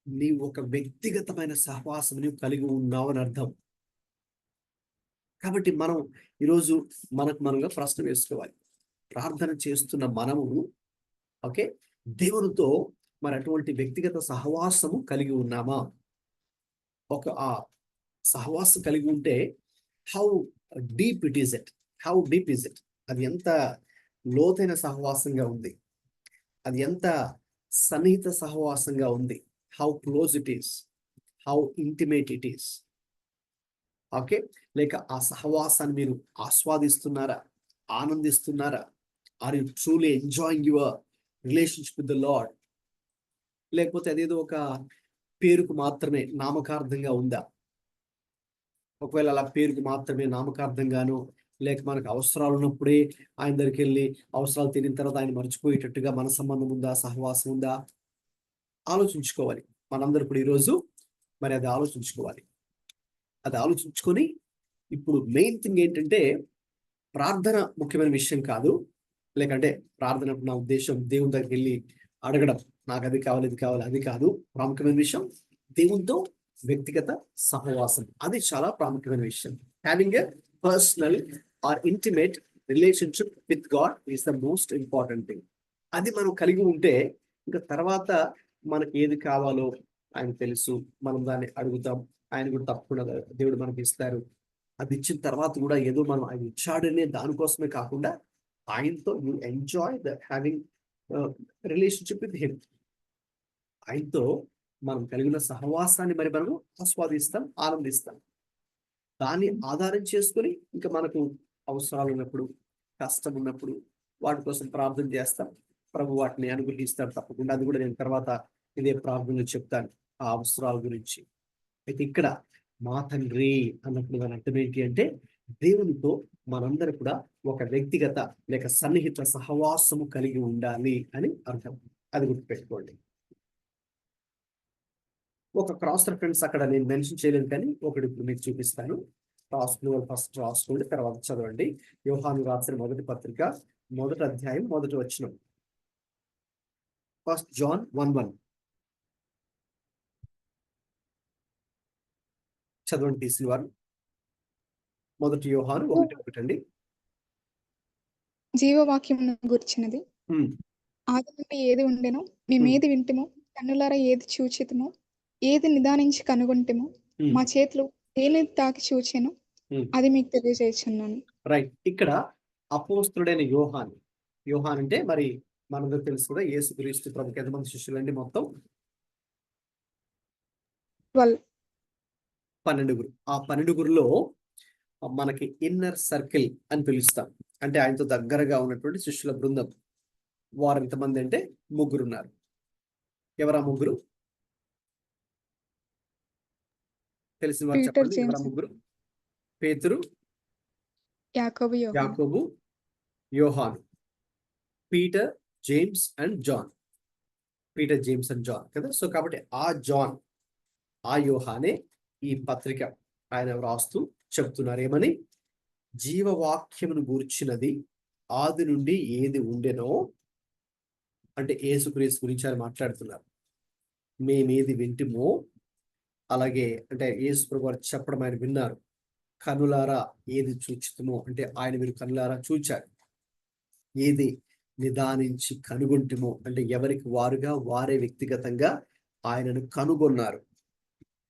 A: నీవు ఒక వ్యక్తిగతమైన సహవాసం నీవు కలిగి ఉన్నావు అని అర్థం. కాబట్టి మనం ఈరోజు మనగా ప్రశ్న వేసుకోవాలి. ప్రార్థన చేస్తున్న మనము ఓకే దేవునితో మరి అటువంటి వ్యక్తిగత సహవాసము కలిగి ఉన్నామా? ఆ సహవాసం కలిగి ఉంటే how deep it is it? How deep is it? అది ఎంత లోతైన సహవాసంగా ఉంది, అది ఎంత సన్నిహిత సహవాసంగా ఉంది. How close it is, how intimate it is. Okay, లేక ఆ సహవాసాన్ని మీరు ఆస్వాదిస్తున్నారా, ఆనందిస్తున్నారా? Are you truly enjoying your relationship with the Lord? లేకపోతే అదేదో ఒక పేరుకు మాత్రమే నామకార్థంగా ఉందా? ఒకవేళ అలా పేరుకు మాత్రమే నామకార్థంగాను, లేక మనకు అవసరాలు ఉన్నప్పుడే ఆయన దగ్గరికి వెళ్ళి అవసరాలు తీరిన తర్వాత ఆయన మర్చిపోయేటట్టుగా మన సంబంధం ఉందా, సహవాసం ఉందా? ఆలోచించుకోవాలి. మనందరూ ఇప్పుడు ఈరోజు మరి అది ఆలోచించుకోవాలి. అది ఆలోచించుకొని ఇప్పుడు మెయిన్ థింగ్ ఏంటంటే ప్రార్థన ముఖ్యమైన విషయం కాదు. లేకంటే ప్రార్థన నా ఉద్దేశం దేవుని దగ్గరికి వెళ్ళి అడగడం, నాకు అది కావాలి ఇది కావాలి, అది కాదు. ప్రాముఖ్యమైన విషయం దేవునితో వ్యక్తిగత సహవాసం, అది చాలా ప్రాముఖ్యమైన విషయం. Having a personal or intimate relationship with God is the most important thing. అది మనం కలిగి ఉంటే ఇంకా తర్వాత మనకి ఏది కావాలో ఆయన తెలుసు, మనం దాన్ని అడుగుతాం, ఆయన కూడా తప్పకుండా దేవుడు మనకి ఇస్తారు. అది ఇచ్చిన తర్వాత కూడా ఏదో మనం ఆయన ఇచ్చాడనే దానికోసమే కాకుండా ఆయనతో you enjoy the having relationship with him. ఆయనతో మనం కలిగిన సహవాసాన్ని మరి మనము ఆస్వాదిస్తాం, ఆనందిస్తాం. దాన్ని ఆధారం చేసుకొని ఇంకా మనకు అవసరాలు ఉన్నప్పుడు, కష్టం ఉన్నప్పుడు వాటి కోసం ప్రార్థన చేస్తాం. ప్రభు వాటిని అనుగ్రహిస్తాడు తప్పకుండా. అది కూడా నేను తర్వాత ఇదే ప్రార్థనలో చెప్తాను ఆ అవసరాల గురించి. అయితే ఇక్కడ మా తండ్రి అన్నప్పుడు దాని అర్థం ఏంటి అంటే దేవునితో మనందరూ కూడా ఒక వ్యక్తిగత లేక సన్నిహిత సహవాసము కలిగి ఉండాలి అని అర్థం. అది గుర్తుపెట్టుకోండి. ఒక క్రాస్ రెఫరెన్స్ అక్కడ నేను మెన్షన్ చేయలేను, కానీ ఒకటి ఇప్పుడు మీకు చూపిస్తాను. ఫస్ట్ రాసుకోండి, తర్వాత చదవండి. యోహాను రాసిన మొదటి పత్రిక 1వ అధ్యాయం 1వ వచనం. 1 John 1:1 చదవండి తీసిన వారు. 1 యోహాను 1:1 అండి.
B: జీవవాక్యమును గుర్చినది. ఆది నుండి ఏది ఉండెనో, మేమేది వింటిమో, కన్నులారా ఏది చూచితమో, ఏది నిదానించి కనుగొంటెమో, మా చేతులు దేని తాకి చూచెనో అది మీకు తెలియజేస్తున్నాను.
A: రైట్. ఇక్కడ అపోస్తుడైన యోహాన్ అంటే మరి మనందరూ తెలుసు కూడా యేసుక్రీస్తు ప్రభుకి ఎంతమంది శిష్యులు అండి? మొత్తం 12. ఆ 12లో మనకి ఇన్నర్ సర్కిల్ అని పిలుస్తాం. అంటే ఆయనతో దగ్గరగా ఉన్నటువంటి శిష్యుల బృందం. వారు ఎంతమంది అంటే 3 ఉన్నారు. ఎవరా 3? తెలిసిన వారు
B: పీటర్,
A: చెప్పండి. ఎవరా
B: James,
A: 3? Pethuru, Yakobu, Yohanu. Peter, James and John. Peter, James and John కదా. సో కాబట్టి ఆ యోహానే ఈ పత్రిక ఆయన వ్రాస్తూ చెప్తున్నారు ఏమని? జీవవాక్యమును గూర్చినది ఆది నుండి ఏది ఉండెనో, అంటే యేసుక్రీస్తు గురించి ఆయన మాట్లాడుతున్నారు. మేమేది వింటిమో, అలాగే అంటే యేసు ప్రభు వారు చెప్పడం ఆయన విన్నారు. కనులారా ఏది చూచితమో, అంటే ఆయన మీరు కనులారా చూచారు. ఏది నిదానించి కనుగొంటిమో, అంటే ఎవరికి వారుగా వారే వ్యక్తిగతంగా ఆయనను కనుగొన్నారు.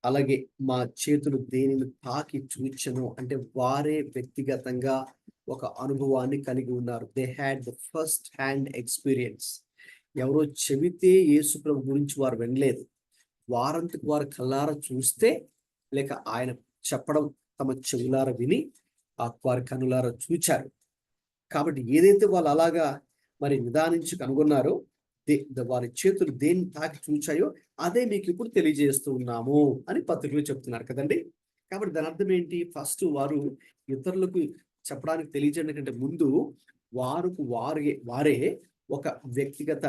A: అలాగే మా చేతులు దేనిని తాకి చూచెనో, అంటే వారే వ్యక్తిగతంగా ఒక అనుభవాన్ని కలిగి ఉన్నారు. They had the first hand experience. ఎవరో చెబితే యేసు ప్రభు గురించి వారు వినలేదు. వారంతకు వారు కళ్ళారా చూస్తే, లేక ఆయన చెప్పడం తమ చెవులారా విని వారి కనులారా చూచారు. కాబట్టి ఏదైతే వాళ్ళు అలాగా మరి నిదానించి కనుగొన్నారో, వారి చేతులు దేన్ని తాకి చూచాయో అదే మీకు ఇప్పుడు తెలియజేస్తూ ఉన్నాము అని పత్రికలు చెప్తున్నారు కదండి. కాబట్టి దాని అర్థం ఏంటి? ఫస్ట్ వారు ఇతరులకు చెప్పడానికి తెలియజేయడం కంటే ముందు వారే ఒక వ్యక్తిగత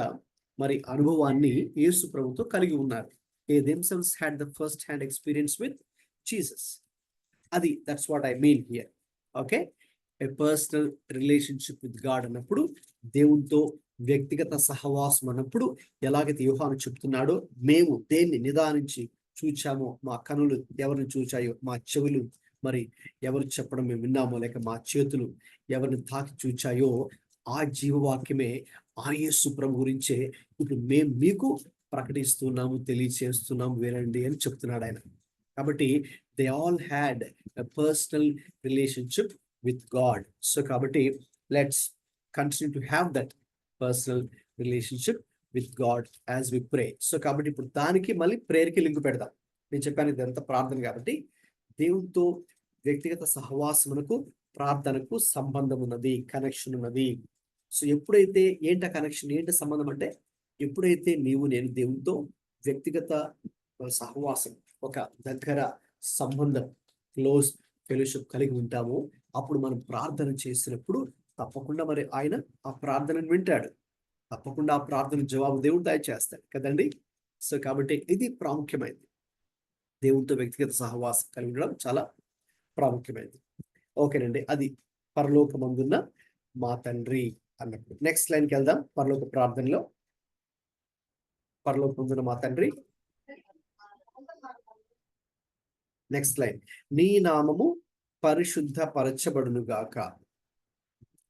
A: మరి అనుభవాన్ని యేసు ప్రభుతో కలిగి ఉన్నారు. They themselves had the first hand experience with Jesus. That's what I mean here. Okay? A personal relationship with God అన్నప్పుడు, దేవునితో వ్యక్తిగత సహవాసం అన్నప్పుడు ఎలాగైతే యోహాను చెప్తున్నాడో, మేము దేన్ని నిదానించి చూచామో, మా కనులు ఎవరిని చూచాయో, మా చెవులు మరి ఎవరు చెప్పడం మేము విన్నామో, లేక మా చేతులు ఎవరిని తాకి చూచాయో, ఆ జీవవాక్యమే ఆ యేసు ప్రభు గురించే ఇప్పుడు మేము మీకు ప్రకటిస్తున్నాము, తెలియచేస్తున్నాము, వినండి అని చెప్తున్నాడు ఆయన. కాబట్టి they all had a personal relationship with God. So కాబట్టి let's continue to have that personal relationship with God as we pray. So కాబట్టి ఇప్పుడు దానికి మళ్ళీ ప్రేయర్కి లింక్ పెడదాం. నేను చెప్పాను ఇదంతా ప్రార్థన కాబట్టి దేవునితో వ్యక్తిగత సహవాసమునకు ప్రార్థనకు సంబంధం ఉన్నది, కనెక్షన్ ఉన్నది. సో ఎప్పుడైతే ఏంట కనెక్షన్, ఏంటి సంబంధం అంటే, ఎప్పుడైతే నేను దేవునితో వ్యక్తిగత సహవాసం, ఒక దగ్గర సంబంధం, క్లోజ్ ఫెలోషిప్ కలిగి ఉంటాము, అప్పుడు మనం ప్రార్థన చేసినప్పుడు తప్పకుండా మరి ఆయన ఆ ప్రార్థనను వింటాడు. తప్పకుండా ఆ ప్రార్థన జవాబు దేవుడు దయచేస్తాడు కదండి. సో కాబట్టి ఇది ప్రాముఖ్యమైనది. దేవునితో వ్యక్తిగత సహవాసం కలిగి ఉండడం చాలా ప్రాముఖ్యమైనది. ఓకేనండి, అది పరలోకమందున్న మా తండ్రి అన్నప్పుడు. నెక్స్ట్ లైన్కి వెళ్దాం. పరలోక ప్రార్థనలో పరలోకమందున్న మా తండ్రి, నెక్స్ట్ లైన్, నీ నామము పరిశుద్ధ పరచబడును గాక.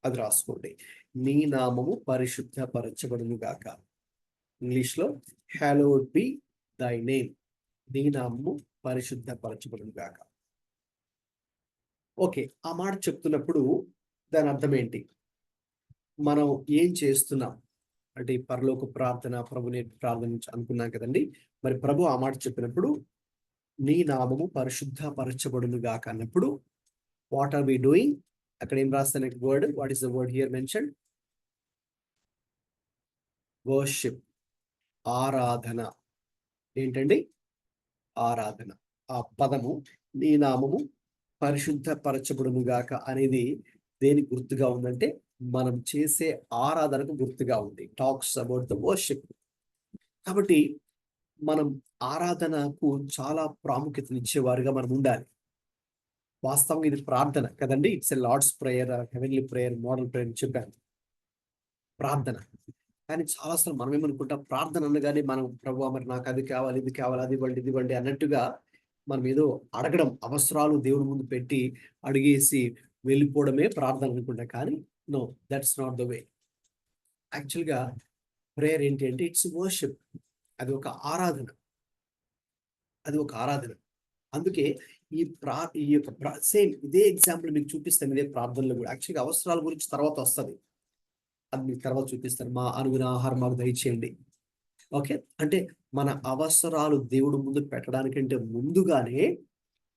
A: అది రాసుకోండి, నీ నామము పరిశుద్ధ పరచబడును గాక. ఇంగ్లీష్ లో హలోడ్ బి దై నేమ్. నీ నామము పరిశుద్ధ పరచబడును గాక. ఓకే, ఆ మాట చెప్తున్నప్పుడు దాని అర్థం ఏంటి? మనం ఏం చేస్తున్నాం అంటే ఈ పరలోక ప్రార్థన, ప్రభుని ప్రార్థన అనుకున్నాం కదండి. మరి ప్రభు ఆ మాట చెప్పినప్పుడు నీ నామము పరిశుద్ధ పరచబడును గాక అన్నప్పుడు వాట్ ఆర్ వి డూయింగ్? అక్కడ ఏం రాస్తాను word? What is the word here mention? Worship, ఆరాధన. ఏంటండి? ఆరాధన. ఆ పదము నీ నామము పరిశుద్ధ పరచబడును గాక అనేది దేనికి గుర్తుగా ఉందంటే మనం చేసే ఆరాధనకు గుర్తుగా ఉంది. Talks about the worship. కాబట్టి మనం ఆరాధనకు చాలా ప్రాముఖ్యతనిచ్చేవారుగా మనం ఉండాలి. వాస్తవంగా ఇది ప్రార్థన కదండి. It's a Lord's prayer, heavenly prayer, model prayer చెప్పాను, ప్రార్థన. కానీ చాలాసార్లు మనం ఏమనుకుంటాం, ప్రార్థన అనగానే మనం ప్రభువా మరి నాకు అది కావాలి, ఇది కావాలి, అది ఇవ్వండి, ఇది ఇవ్వండి అన్నట్టుగా మనం ఏదో అడగడం, అవసరాలు దేవుడి ముందు పెట్టి అడిగేసి వెళ్ళిపోవడమే ప్రార్థన అనుకుంటాం. కానీ no, that's not the way. యాక్చువల్గా ప్రేయర్ ఏంటి అంటే ఇట్స్ వర్షిప్. అది ఒక ఆరాధన, అది ఒక ఆరాధన. అందుకే ఈ యొక్క సేమ్ ఇదే ఎగ్జాంపుల్ మీకు చూపిస్తాను. ఇదే ప్రార్థనలో కూడా యాక్చువల్గా అవసరాల గురించి తర్వాత వస్తుంది, అది మీకు తర్వాత చూపిస్తాను. మా అనుగుణ ఆహారం మాకు దయచేయండి. ఓకే, అంటే మన అవసరాలు దేవుడు ముందు పెట్టడానికంటే ముందుగానే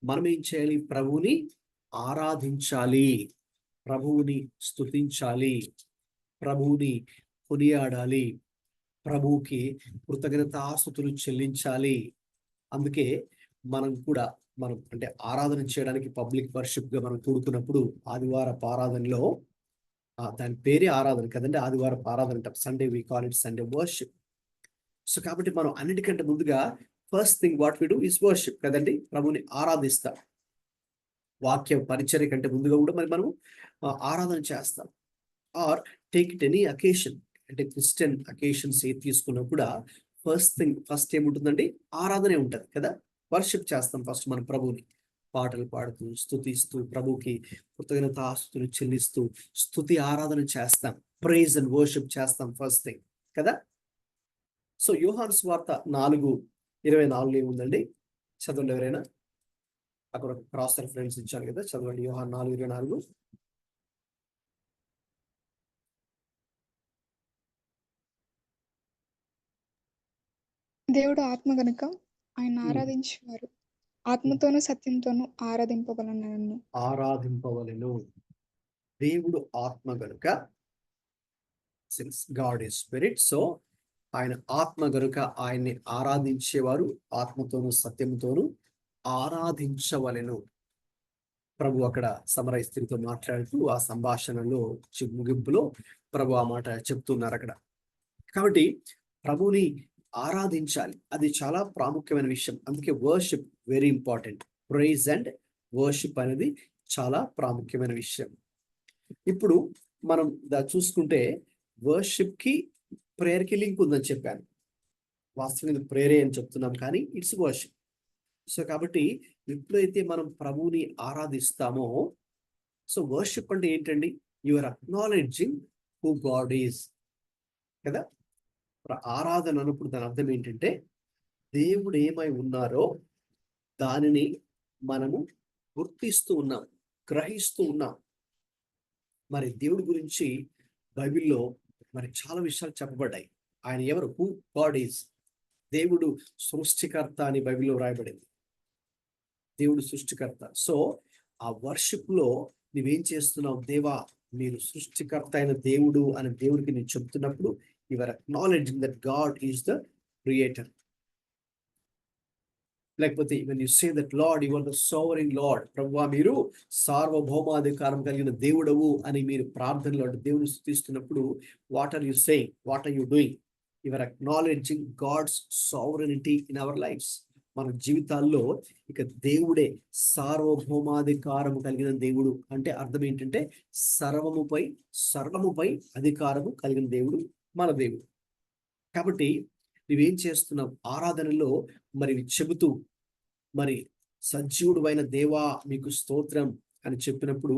A: మనం ఏం చేయాలి? ప్రభువుని ఆరాధించాలి, ప్రభువుని స్తుతించాలి, ప్రభువుని కొనియాడాలి, ప్రభువుకి కృతజ్ఞతాస్తుతులు చెల్లించాలి. అందుకే మనం కూడా మనం అంటే ఆరాధన చేయడానికి పబ్లిక్ వర్షిప్ గా మనం కూడుకున్నప్పుడు ఆదివారపు ఆరాధనలో దాని పేరే ఆరాధన కదండి. ఆదివారపు ఆరాధన అంటాం. Sunday we call it Sunday worship. So కాబట్టి మనం అన్నిటికంటే ముందుగా first thing what we do is worship కదండి. ప్రభుని ఆరాధిస్తాం. వాక్య పరిచర్య కంటే ముందుగా కూడా మరి మనం ఆరాధన చేస్తాం. Or take it any occasion, అంటే క్రిస్టియన్ అకేషన్స్ ఏది తీసుకున్నా కూడా ఫస్ట్ ఏముంటుందండి? ఆరాధనే ఉంటుంది కదా. వర్షిప్ చేస్తాం ఫస్ట్ మన ప్రభుని పాటలు పాడుతూ, స్తుతిస్తూ, ప్రభుకి కృతజ్ఞతాస్తుతులు చెల్లిస్తూ స్తుతి ఆరాధన చేస్తాం. ప్రైజ్ అండ్ వర్షిప్ చేస్తాం ఫస్ట్ థింగ్ కదా. సో యోహాను సువార్త 4:24 ఏముందండి? చదవండి ఎవరైనా. అక్కడ ఒక క్రాస్ రెఫరెన్స్ ఇచ్చాను కదా, చదవండి. యోహాను 4:24.
B: దేవుడు ఆత్మ గనుక ఆయన ఆరాధించేవారు ఆత్మతోనూ సత్యంతోనూ ఆరాధింపవలెను.
A: ఆరాధింపవలెను. దేవుడు ఆత్మ గనుక, since God is spirit, so ఆయన ఆత్మ గనుక ఆయన్ని ఆరాధించేవారు ఆత్మతోనూ సత్యంతోనూ ఆరాధించవలెను. ప్రభు అక్కడ సమరయ స్త్రీతో మాట్లాడుతూ ఆ సంభాషణలో ముగింపులో ప్రభు ఆ మాట చెప్తున్నారు అక్కడ. కాబట్టి ప్రభుని ఆరాధించాలి, అది చాలా ప్రాముఖ్యమైన విషయం. అందుకే worship very important. Praise and worship అనేది చాలా ప్రాముఖ్యమైన విషయం. ఇప్పుడు మనం చూసుకుంటే వర్షిప్ కి ప్రేయర్ కి లింక్ ఉందని చెప్పాను. వాస్తవంగా ఇది ప్రేయరే అని చెప్తున్నాం, కానీ ఇట్స్ వర్షిప్. సో కాబట్టి ఎప్పుడైతే మనం ప్రభువుని ఆరాధిస్తామో, సో వర్షిప్ అంటే ఏంటండి? Your acknowledging who God is కదా. ఆరాధన అన్నప్పుడు దాని అర్థం ఏంటంటే దేవుడు ఏమై ఉన్నారో దానిని మనము గుర్తిస్తూ ఉన్నాం, గ్రహిస్తూ ఉన్నాం. మరి దేవుడి గురించి బైబిల్లో మరి చాలా విషయాలు చెప్పబడ్డాయి. ఆయన ఎవరు? Who God is. దేవుడు సృష్టికర్త అని బైబిల్లో రాయబడింది. దేవుడు సృష్టికర్త. సో ఆ వర్షిప్ లో నువ్వేం చేస్తున్నావు? దేవా, మీరు సృష్టికర్త అయిన దేవుడు అని దేవుడికి నేను చెప్తున్నప్పుడు your acknowledging that God is the creator. లేకపోతే when you say that Lord, you are the sovereign Lord, ప్రభువా మీరు సార్వభౌమాధికారం కలిగిన దేవుడవు అని మీరు ప్రార్థనలో దేవుని స్తుతిస్తున్నప్పుడు what are you saying? What are you doing? You are acknowledging God's sovereignty in our lifes. మన జీవితాల్లో ఇక దేవుడే సార్వభౌమాధికారము కలిగిన దేవుడు. అంటే అర్థం ఏంటంటే సర్వముపై అధికారము కలిగిన దేవుడు మన దేవుడు. కాబట్టి నువ్వేం చేస్తున్నావు? ఆరాధనలో మరి చెబుతూ మరి సజీవుడు అయిన దేవా మీకు స్తోత్రం అని చెప్పినప్పుడు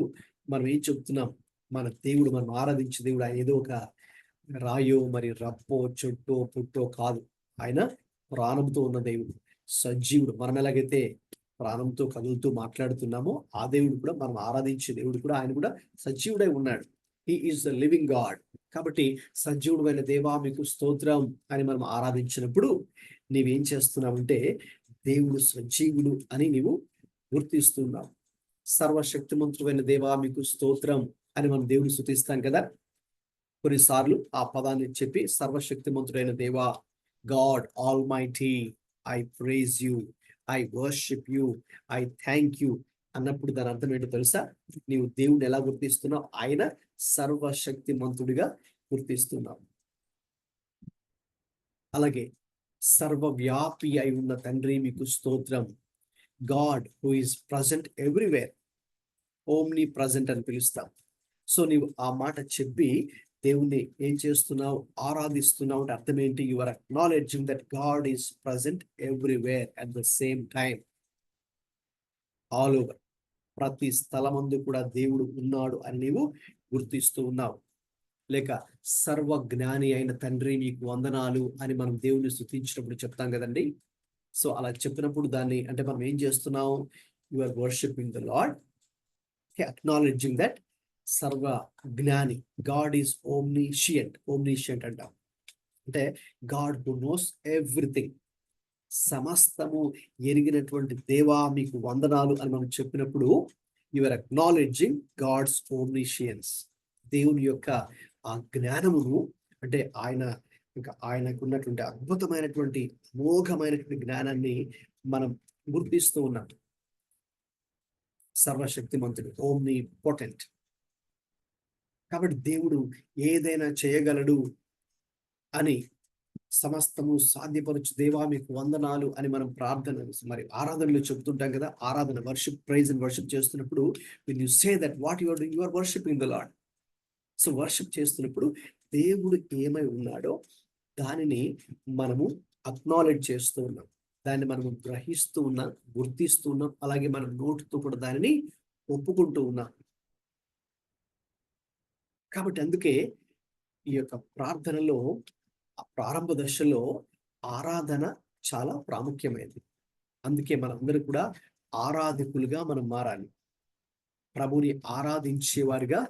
A: మనం ఏం చెప్తున్నాం? మన దేవుడు, మనం ఆరాధించే దేవుడు ఆయన ఏదో ఒక రాయో మరి రప్పో చెట్టో పుట్టో కాదు. ఆయన ప్రాణంతో ఉన్న దేవుడు, సజీవుడు. మనం ఎలాగైతే ప్రాణంతో కదులుతూ మాట్లాడుతున్నామో ఆ దేవుడు కూడా, మనం ఆరాధించే దేవుడు కూడా, ఆయన కూడా సజీవుడై ఉన్నాడు. He is the living God. కాబట్టి సజీవుడు అయిన దేవా మీకు స్తోత్రం అని మనం ఆరాధించినప్పుడు నీవేం చేస్తున్నావంటే దేవుడు సజీవుడు అని నీవు గుర్తిస్తున్నావు. సర్వశక్తిమంతుడైన దేవా మీకు స్తోత్రం అని మనం దేవుని స్తుతిస్తాం కదా. కొన్నిసార్లు ఆ పదాన్ని చెప్పి సర్వశక్తిమంతుడైన దేవా, God almighty, I praise you, I worship you, I thank you అన్నప్పుడు దాని అర్థం ఏంటో తెలుసా? నీవు దేవుడిని ఎలా గుర్తిస్తున్నావు? ఆయన సర్వశక్తిమంతుడిగా గుర్తిస్తున్నావు. అలాగే సర్వవ్యాపి అయి ఉన్న తండ్రి మీకు స్తోత్రం, God who is present everywhere, omni present అని పిలుస్తాం. సో నీవు ఆ మాట చెప్పి దేవుణ్ణి ఏం చేస్తున్నావు? ఆరాధిస్తున్నావు. అంటే అర్థం ఏంటి? You are acknowledging that God is present everywhere at the same time, all over. ప్రతి స్థలమందు కూడా దేవుడు ఉన్నాడు అని నీవు గుర్తిస్తూ ఉన్నావు. లేక సర్వజ్ఞాని అయిన తండ్రి నీకు వందనాలు అని మనం దేవుని స్తుతించినప్పుడు చెప్తాం కదండి. సో అలా చెప్పినప్పుడు దాన్ని అంటే మనం ఏం చేస్తున్నాం? You are worshipping the Lord, acknowledging that సర్వ జ్ఞాని, గాడ్ ఈజ్ ఓమ్నిషియంట్ అంటాం. అంటే గాడ్ హు నోస్ ఎవ్రీథింగ్, సమస్తము ఎరిగినటువంటి దేవా మీకు వందనాలు అని మనం చెప్పినప్పుడు యు ఆర్ అక్నాలెడ్జింగ్ గాడ్స్ ఓమ్నిషియన్స్, దేవుని యొక్క ఆ జ్ఞానమును, అంటే ఆయనకు ఉన్నటువంటి అద్భుతమైనటువంటి అమోఘమైనటువంటి జ్ఞానాన్ని మనం గుర్తిస్తూ ఉన్నాం. సర్వశక్తిమంతుడు, ఓమ్ని పొటెంట్. కాబట్టి దేవుడు ఏదైనా చేయగలడు అని, సమస్తము సాధ్యపరచు దేవా మీకు వందనాలు అని మనం మరి ఆరాధనలో చెప్తుంటాం కదా. ఆరాధన, వర్షిప్, ప్రైజ్ అండ్ వర్షిప్ చేస్తున్నప్పుడు when you say that what you are doing, you are worshiping the Lord. So worship చేస్తున్నప్పుడు దేవుడు ఏమై ఉన్నాడో దానిని మనము అక్నాలెడ్జ్ చేస్తూ ఉన్నాం, దాన్ని మనము గ్రహిస్తూ ఉన్నాం, గుర్తిస్తూ ఉన్నాం. అలాగే మన నోటితో కూడా దానిని ఒప్పుకుంటూ ఉన్నాం. కాబట్టి అందుకే ఈ యొక్క ప్రార్థనలో ప్రారంభ దశలో ఆరాధన చాలా ప్రాముఖ్యమైనది. అందుకే మనందరూ కూడా ఆరాధకులుగా మనం మారాలి, ప్రభుని ఆరాధించేవారిగా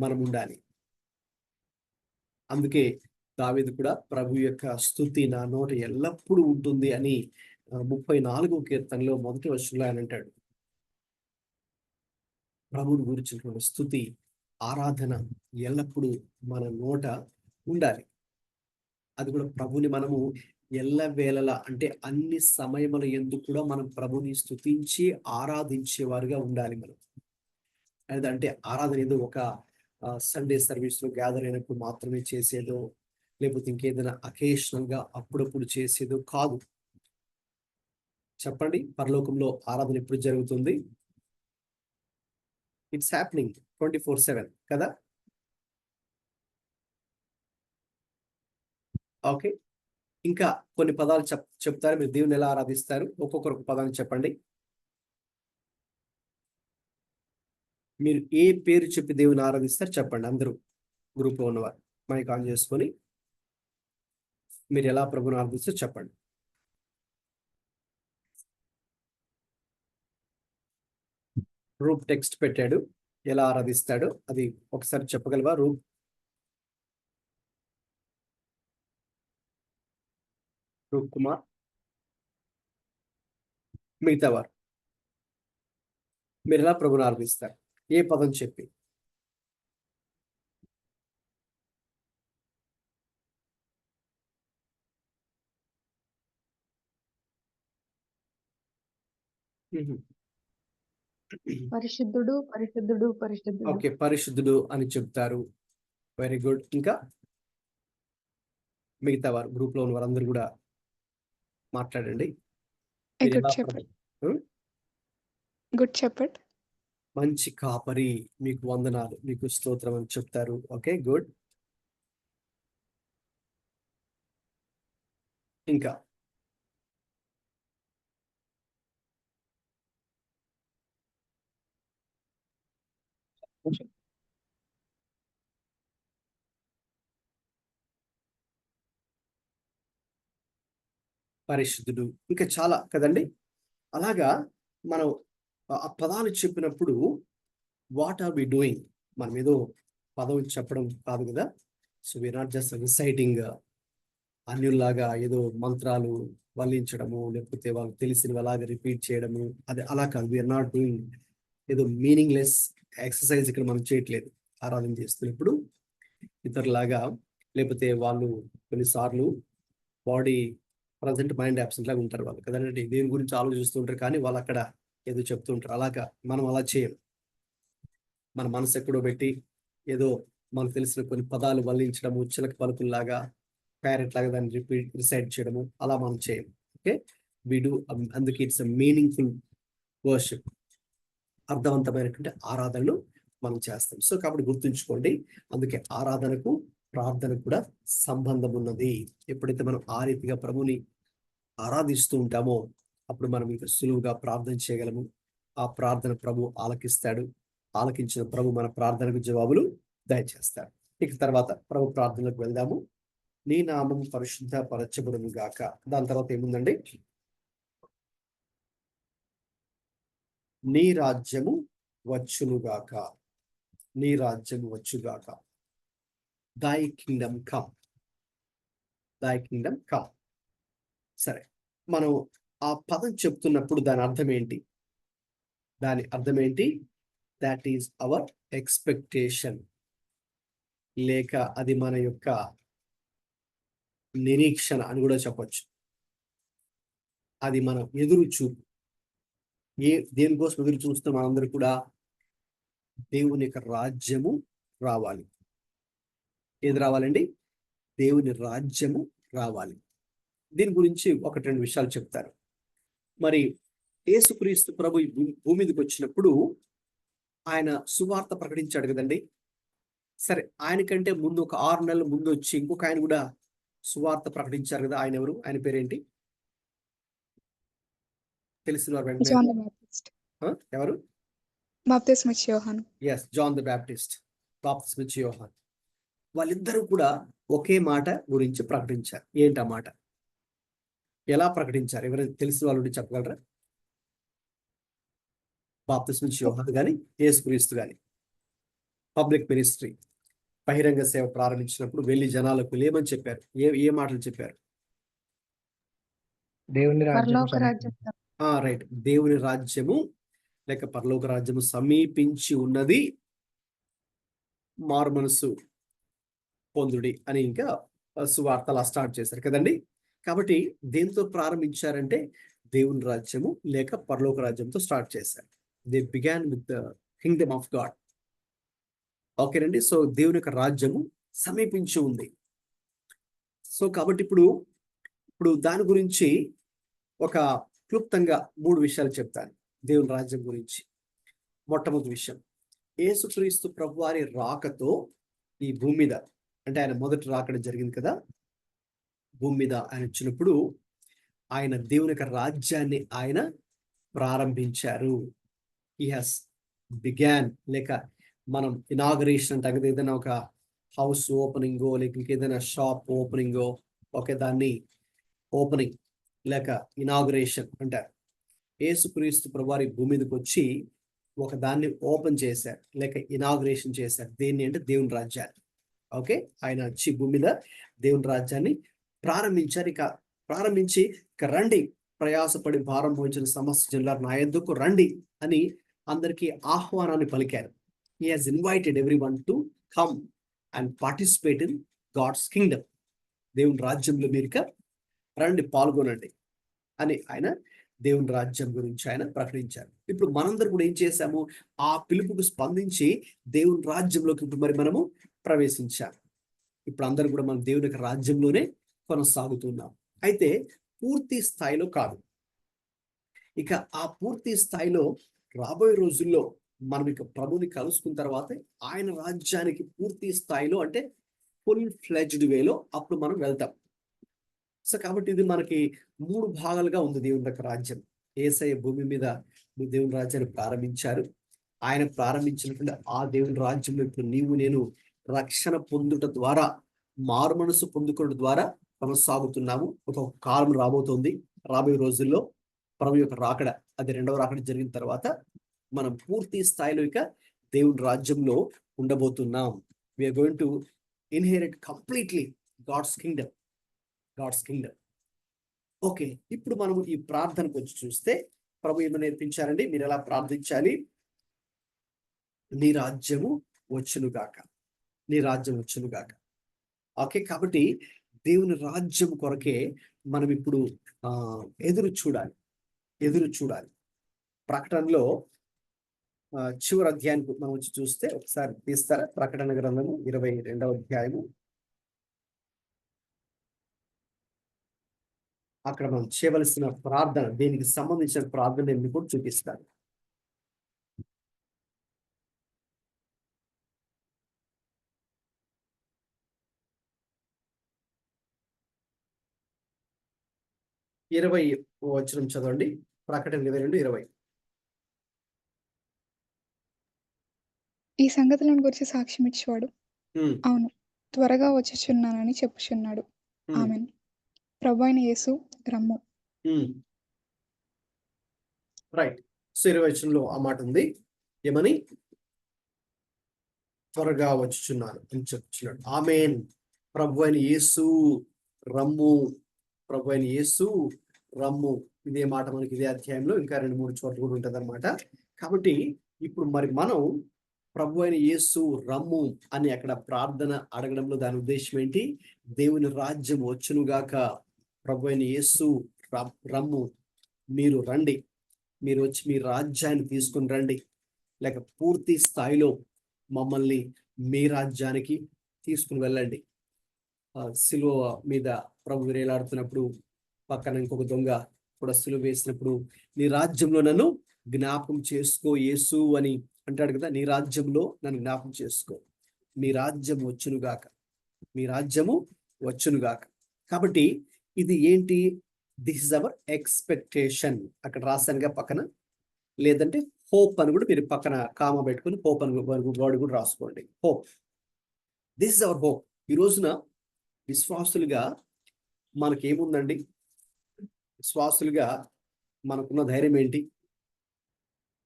A: మనం ఉండాలి. అందుకే దావీదు కూడా ప్రభు యొక్క స్తుతి నా నోట ఎల్లప్పుడూ ఉంటుంది అని 34వ కీర్తనలో 1వ వచనంలో ఆయన అంటాడు. ప్రభుని గురించినటువంటి స్తుతి, ఆరాధన ఎల్లప్పుడూ మన నోట ఉండాలి. అది కూడా ప్రభుని మనము ఎల్లవేళలా, అంటే అన్ని సమయముల యందు కూడా మనం ప్రభుని స్తుతించి ఆరాధించేవారుగా ఉండాలి మనం. అంటే ఆరాధన ఏదో ఒక సండే సర్వీస్ లో గ్యాదర్ అయినప్పుడు మాత్రమే చేసేదో, లేకపోతే ఇంకేదైనా అకేషనల్ గా అప్పుడప్పుడు చేసేదో కాదు. చెప్పండి, పరలోకంలో ఆరాధన ఎప్పుడు జరుగుతుంది? ఇట్స్ హ్యాపెనింగ్ 24/7 కదా. ఓకే, ఇంకా కొన్ని పదాలు చెప్తారు. మీరు దేవుని ఎలా ఆరాధిస్తారు? ఒక్కొక్కరు ఒక పదాన్ని చెప్పండి. మీరు ఏ పేరు చెప్పి దేవుని ఆరాధిస్తారు చెప్పండి. అందరూ గ్రూప్ లో ఉన్నవారు మైక్ ఆన్ చేసుకొని మీరు ఎలా ప్రభుని ఆరాధిస్తారు చెప్పండి. రూప్ టెక్స్ట్ పెట్టాడు, ఎలా ఆరాధిస్తాడో అది ఒకసారి చెప్పగలవా? రూప్ కుమార్, మిగతా వారు మీరు ఎలా ప్రభుని ఆరాధిస్తారు? ఏ పదం చెప్పి?
G: పరిశుద్ధుడు పరిశుద్ధుడు పరిశుద్ధుడు.
A: ఓకే, పరిశుద్ధుడు అని చెప్తారు. Very good. ఇంకా మిగతా వారు గ్రూప్ లో ఉన్న వారందరూ కూడా మాట్లాడండి.
B: ఏ
A: మీరు
B: గుడ్
A: ఎలా
B: షెపర్డ్.
A: హ్మ్?
B: Good shepherd.
A: మంచి కాపరి, మీకు వందనాలు, మీకు స్తోత్రం అని చెప్తారు. Okay, good. ఇంకా పరిశుద్ధుడు, ఇంకా చాలా కదండి. అలాగా మనం ఆ పదాలు చెప్పినప్పుడు వాట్ ఆర్ వి డూయింగ్, మనం ఏదో పదం చెప్పడం కాదు కదా. So we are not just reciting అన్యుల్లాగా ఏదో మంత్రాలు వల్లించడము, లేకపోతే వాళ్ళు తెలిసినవి అలాగే రిపీట్ చేయడము, అది అలా కాదు. వీఆర్ నాట్ డూయింగ్ ఏదో మీనింగ్లెస్ ఎక్సర్సైజ్ ఇక్కడ మనం చేయట్లేదు. ఆరాధన చేస్తున్నప్పుడు ఇతరులాగా, లేకపోతే వాళ్ళు కొన్నిసార్లు బాడీ ప్రజెంట్ మైండ్ యాబ్సెంట్ లాగా ఉంటారు వాళ్ళు కదండి. దేని గురించి ఆలోచిస్తుంటారు కానీ వాళ్ళు అక్కడ ఏదో చెప్తుంటారు. అలాగా మనం అలా చేయం. మన మనసు ఎక్కడో పెట్టి ఏదో మనకు తెలిసిన కొన్ని పదాలు వల్లించడము, చిలక పలుకుల్లాగా ప్యారెట్ లాగా దాన్ని రిసైడ్ చేయడము, అలా మనం చేయం. Okay, we do. అందుకే ఇట్స్ అ మీనింగ్ఫుల్ వర్షిప్, అర్థవంతమైనటువంటి ఆరాధనలు మనం చేస్తాం. సో కాబట్టి గుర్తుంచుకోండి, అందుకే ఆరాధనకు ప్రార్థనకు కూడా సంబంధం ఉన్నది. ఎప్పుడైతే మనం ఆ రీతిగా ప్రభుని ఆరాధిస్తూ ఉంటామో అప్పుడు మనం ఇంకా సులువుగా ప్రార్థన చేయగలము. ఆ ప్రార్థన ప్రభు ఆలకిస్తాడు. ఆలకించిన ప్రభు మన ప్రార్థనకు జవాబులు దయచేస్తాడు. ఇక తర్వాత ప్రభు ప్రార్థనలకు వెళ్దాము. నీ నామం పరిశుద్ధ పరచబడును గాక. దాని తర్వాత ఏముందండి? నీ రాజ్యము వచ్చునుగాక. నీ రాజ్యము వచ్చుగాక. Thy kingdom come. Thy kingdom come. సరే, మనం ఆ పదం చెప్తున్నప్పుడు దాని అర్థం ఏంటి? దాని అర్థం ఏంటి? దాట్ ఈజ్ అవర్ ఎక్స్పెక్టేషన్, లేక అది మన యొక్క నిరీక్షణ అని కూడా చెప్పొచ్చు. అది మనం ఎదురు చూపు. దేనికోసం ఎదురు చూస్తాం మనందరూ కూడా? దేవుని యొక్క రాజ్యము రావాలి. ఏది రావాలండి? దేవుని రాజ్యము రావాలి. దీని గురించి ఒకటి రెండు విషయాలు చెప్తారు. మరి యేసుక్రీస్తు ప్రభు ఈ భూమి మీదకి వచ్చినప్పుడు ఆయన సువార్త ప్రకటించాడు కదండి. సరే, ఆయనకంటే ముందు ఒక 6 నెలల ముందు వచ్చి ఇంకొక ఆయన కూడా సువార్త ప్రకటించారు కదా. ఆయన ఎవరు? ఆయన పేరేంటి? తెలిసిన వారు వెంటనే
B: జాన్ ద బాప్టిస్ట్.
A: ఎవరు?
B: బాప్తిస్మిచ్చే యోహాను.
A: ఎస్, జాన్ ద బాప్టిస్ట్, బాప్తిస్మిచ్చే యోహాను. వాళ్ళిద్దరూ కూడా ఒకే మాట గురించి ప్రకటించారు. ఏంటి ఆ మాట? ఎలా ప్రకటించారు? ఎవరైనా తెలిసిన వాళ్ళు ఉండి చెప్పగలరా? బాప్తిస్మిచ్చే యోహాను కానీ యేసుక్రీస్తు కానీ పబ్లిక్ మినిస్ట్రీ, బహిరంగ సేవ ప్రారంభించినప్పుడు వెళ్ళి జనాలకు ఏమని చెప్పారు? ఏ మాటలు చెప్పారు?
C: దేవుని రాజ్యం
G: పరలోక రాజ్యం
A: రైట్. దేవుని రాజ్యము లేక పరలోక రాజ్యము సమీపించి ఉన్నది, మారు మనసు పొందుడి అని ఇంకా సువార్త అలా స్టార్ట్ చేశారు కదండి. కాబట్టి దేంతో ప్రారంభించారంటే దేవుని రాజ్యము లేక పరలోక రాజ్యంతో స్టార్ట్ చేశారు. They began with the Kingdom of God. ఓకేనండి. సో దేవుని యొక్క రాజ్యము సమీపించి ఉంది. సో కాబట్టి ఇప్పుడు దాని గురించి ఒక క్లుప్తంగా 3 విషయాలు చెప్తాను దేవుని రాజ్యం గురించి. మొట్టమొదటి విషయం, యేసుక్రీస్తు ప్రభువారి రాకతో ఈ భూమి మీద, అంటే ఆయన మొదటి రాకడ జరిగింది కదా, భూమి మీద ఆయన వచ్చినప్పుడు ఆయన దేవుని యొక్క రాజ్యాన్ని ఆయన ప్రారంభించారు. హీ హాస్ బిగాన్, లేక మనం ఇనాగరేషన్ అంటే కదా, ఏదైనా ఒక హౌస్ ఓపెనింగో లేక ఇంకేదైనా షాప్ ఓపెనింగో, ఓకే, దాన్ని ఓపెనింగ్ లేక ఇనాగరేషన్ అంటారు. యేసుక్రీస్తు ప్రభువారి భూమి మీదకి వచ్చి ఒక దాన్ని ఓపెన్ చేశారు లేక ఇనాగరేషన్ చేశారు. దేన్ని అంటే దేవుని రాజ్యాన్ని. ఓకే, ఆయన వచ్చి భూమి మీద దేవుని రాజ్యాన్ని ప్రారంభించారు. ఇక ప్రారంభించి ఇక రండి ప్రయాసపడి భారం మోయించిన సమస్త జనులారా నా యొద్దకు రండి అని అందరికీ ఆహ్వానాన్ని పలికారు. He has invited everyone to come and participate in God's kingdom. దేవుని రాజ్యంలో మీరు రండి, పాల్గొనండి అని ఆయన దేవుని రాజ్యం గురించి ఆయన ప్రకటించారు. ఇప్పుడు మనందరూ కూడా ఏం చేశాము? ఆ పిలుపుకు స్పందించి దేవుని రాజ్యంలోకి ఇప్పుడు మరి మనము ప్రవేశించాము. ఇప్పుడు అందరూ కూడా మనం దేవుని యొక్క రాజ్యంలోనే కొనసాగుతున్నాం. అయితే పూర్తి స్థాయిలో కాదు. ఇక ఆ పూర్తి స్థాయిలో రాబోయే రోజుల్లో మనం ఇక ప్రభుని కలుసుకున్న తర్వాత ఆయన రాజ్యానికి పూర్తి స్థాయిలో అంటే ఫుల్ ఫ్లెడ్జ్డ్ వేలో అప్పుడు మనం వెళ్తాం. సో కాబట్టి ఇది మనకి 3 భాగాలుగా ఉంది దేవుని యొక్క రాజ్యం. యేసయ్య భూమి మీద దేవుని రాజ్యాన్ని ప్రారంభించారు. ఆయన ప్రారంభించినటువంటి ఆ దేవుని రాజ్యంలో ఇప్పుడు నీవు నేను రక్షణ పొందుట ద్వారా, మారు మనసు పొందుకోవడం ద్వారా కొనసాగుతున్నాము. ఒక కాలం రాబోతోంది. రాబోయే రోజుల్లో ప్రభు యొక్క రాకడ, అది 2వ రాకడ జరిగిన తర్వాత మనం పూర్తి స్థాయిలో ఇక దేవుని రాజ్యంలో ఉండబోతున్నాం. We are going to inherit completely God's kingdom. Okay, ఇప్పుడు మనం ఈ ప్రార్థనకు వచ్చి చూస్తే ప్రభు ఏమని నేర్పించారండి? మీరు ఎలా ప్రార్థించాలి? నీ రాజ్యము వచ్చునుగాక, నీ రాజ్యం వచ్చునుగాక. ఓకే, కాబట్టి దేవుని రాజ్యం కొరకే మనం ఇప్పుడు ఎదురు చూడాలి. ప్రకటనలో చివరి అధ్యాయానికి మనం వచ్చి చూస్తే ఒకసారి తీస్తారా? ప్రకటన గ్రంథము 22వ అధ్యాయము. అక్కడ మనం చేయవలసిన ప్రార్థన, దీనికి సంబంధించిన ప్రార్థన నేను కూడా చూపిస్తాను. ఇరవై వచనం చదవండి. ప్రకటన 22:20.
B: ఈ సంగతులను గురించి సాక్ష్యం ఇచ్చేవాడు అవును, త్వరగా వచ్చుచున్నానని చెప్పుచున్నాడు. ఆమెన్. ప్రభు అయిన యేసు రమ్ము.
A: రైట్. సో 20 వచనంలో ఆ మాట ఉంది. ఏమని? త్వరగా వచ్చుచున్నాను అని చెప్తున్నాడు. ఆమెన్. ప్రభు అయిన యేసు రమ్ము, ప్రభు అయిన యేసు రమ్ము. ఇదే మాట మనకి ఇదే అధ్యాయంలో ఇంకా 2-3 చోట్ల కూడా ఉంటుంది అనమాట. కాబట్టి ఇప్పుడు మరి మనం ప్రభు అయిన యేసు రమ్ము అని అక్కడ ప్రార్థన అడగడంలో దాని ఉద్దేశం ఏంటి? దేవుని రాజ్యం వచ్చునుగాక. ప్రభు అయిన యేసు రమ్ము, మీరు రండి, మీరు వచ్చి మీ రాజ్యాన్ని తీసుకుని రండి, లేక పూర్తి స్థాయిలో మమ్మల్ని మీ రాజ్యానికి తీసుకుని వెళ్ళండి. సిలువ మీద ప్రభు వేలాడుతున్నప్పుడు పక్కన ఇంకొక దొంగ కూడా సిలువ వేసినప్పుడు, నీ రాజ్యంలో నన్ను జ్ఞాపకం చేసుకో యేసు అని అంటాడు కదా. నీ రాజ్యంలో నన్ను జ్ఞాపకం చేసుకో, మీ రాజ్యం వచ్చునుగాక, మీ రాజ్యము వచ్చునుగాక. కాబట్టి ఇది ఏంటి? This is our expectation. అక్కడ రాశానుగా పక్కన, లేదంటే హోప్ అని కూడా మీరు పక్కన కామ పెట్టుకుని హోప్ అని వర్డ్ కూడా రాసుకోండి. Hope, this is our hope. ఈ రోజున విశ్వాసులుగా మనకేముందండి? విశ్వాసులుగా మనకున్న ధైర్యం ఏంటి?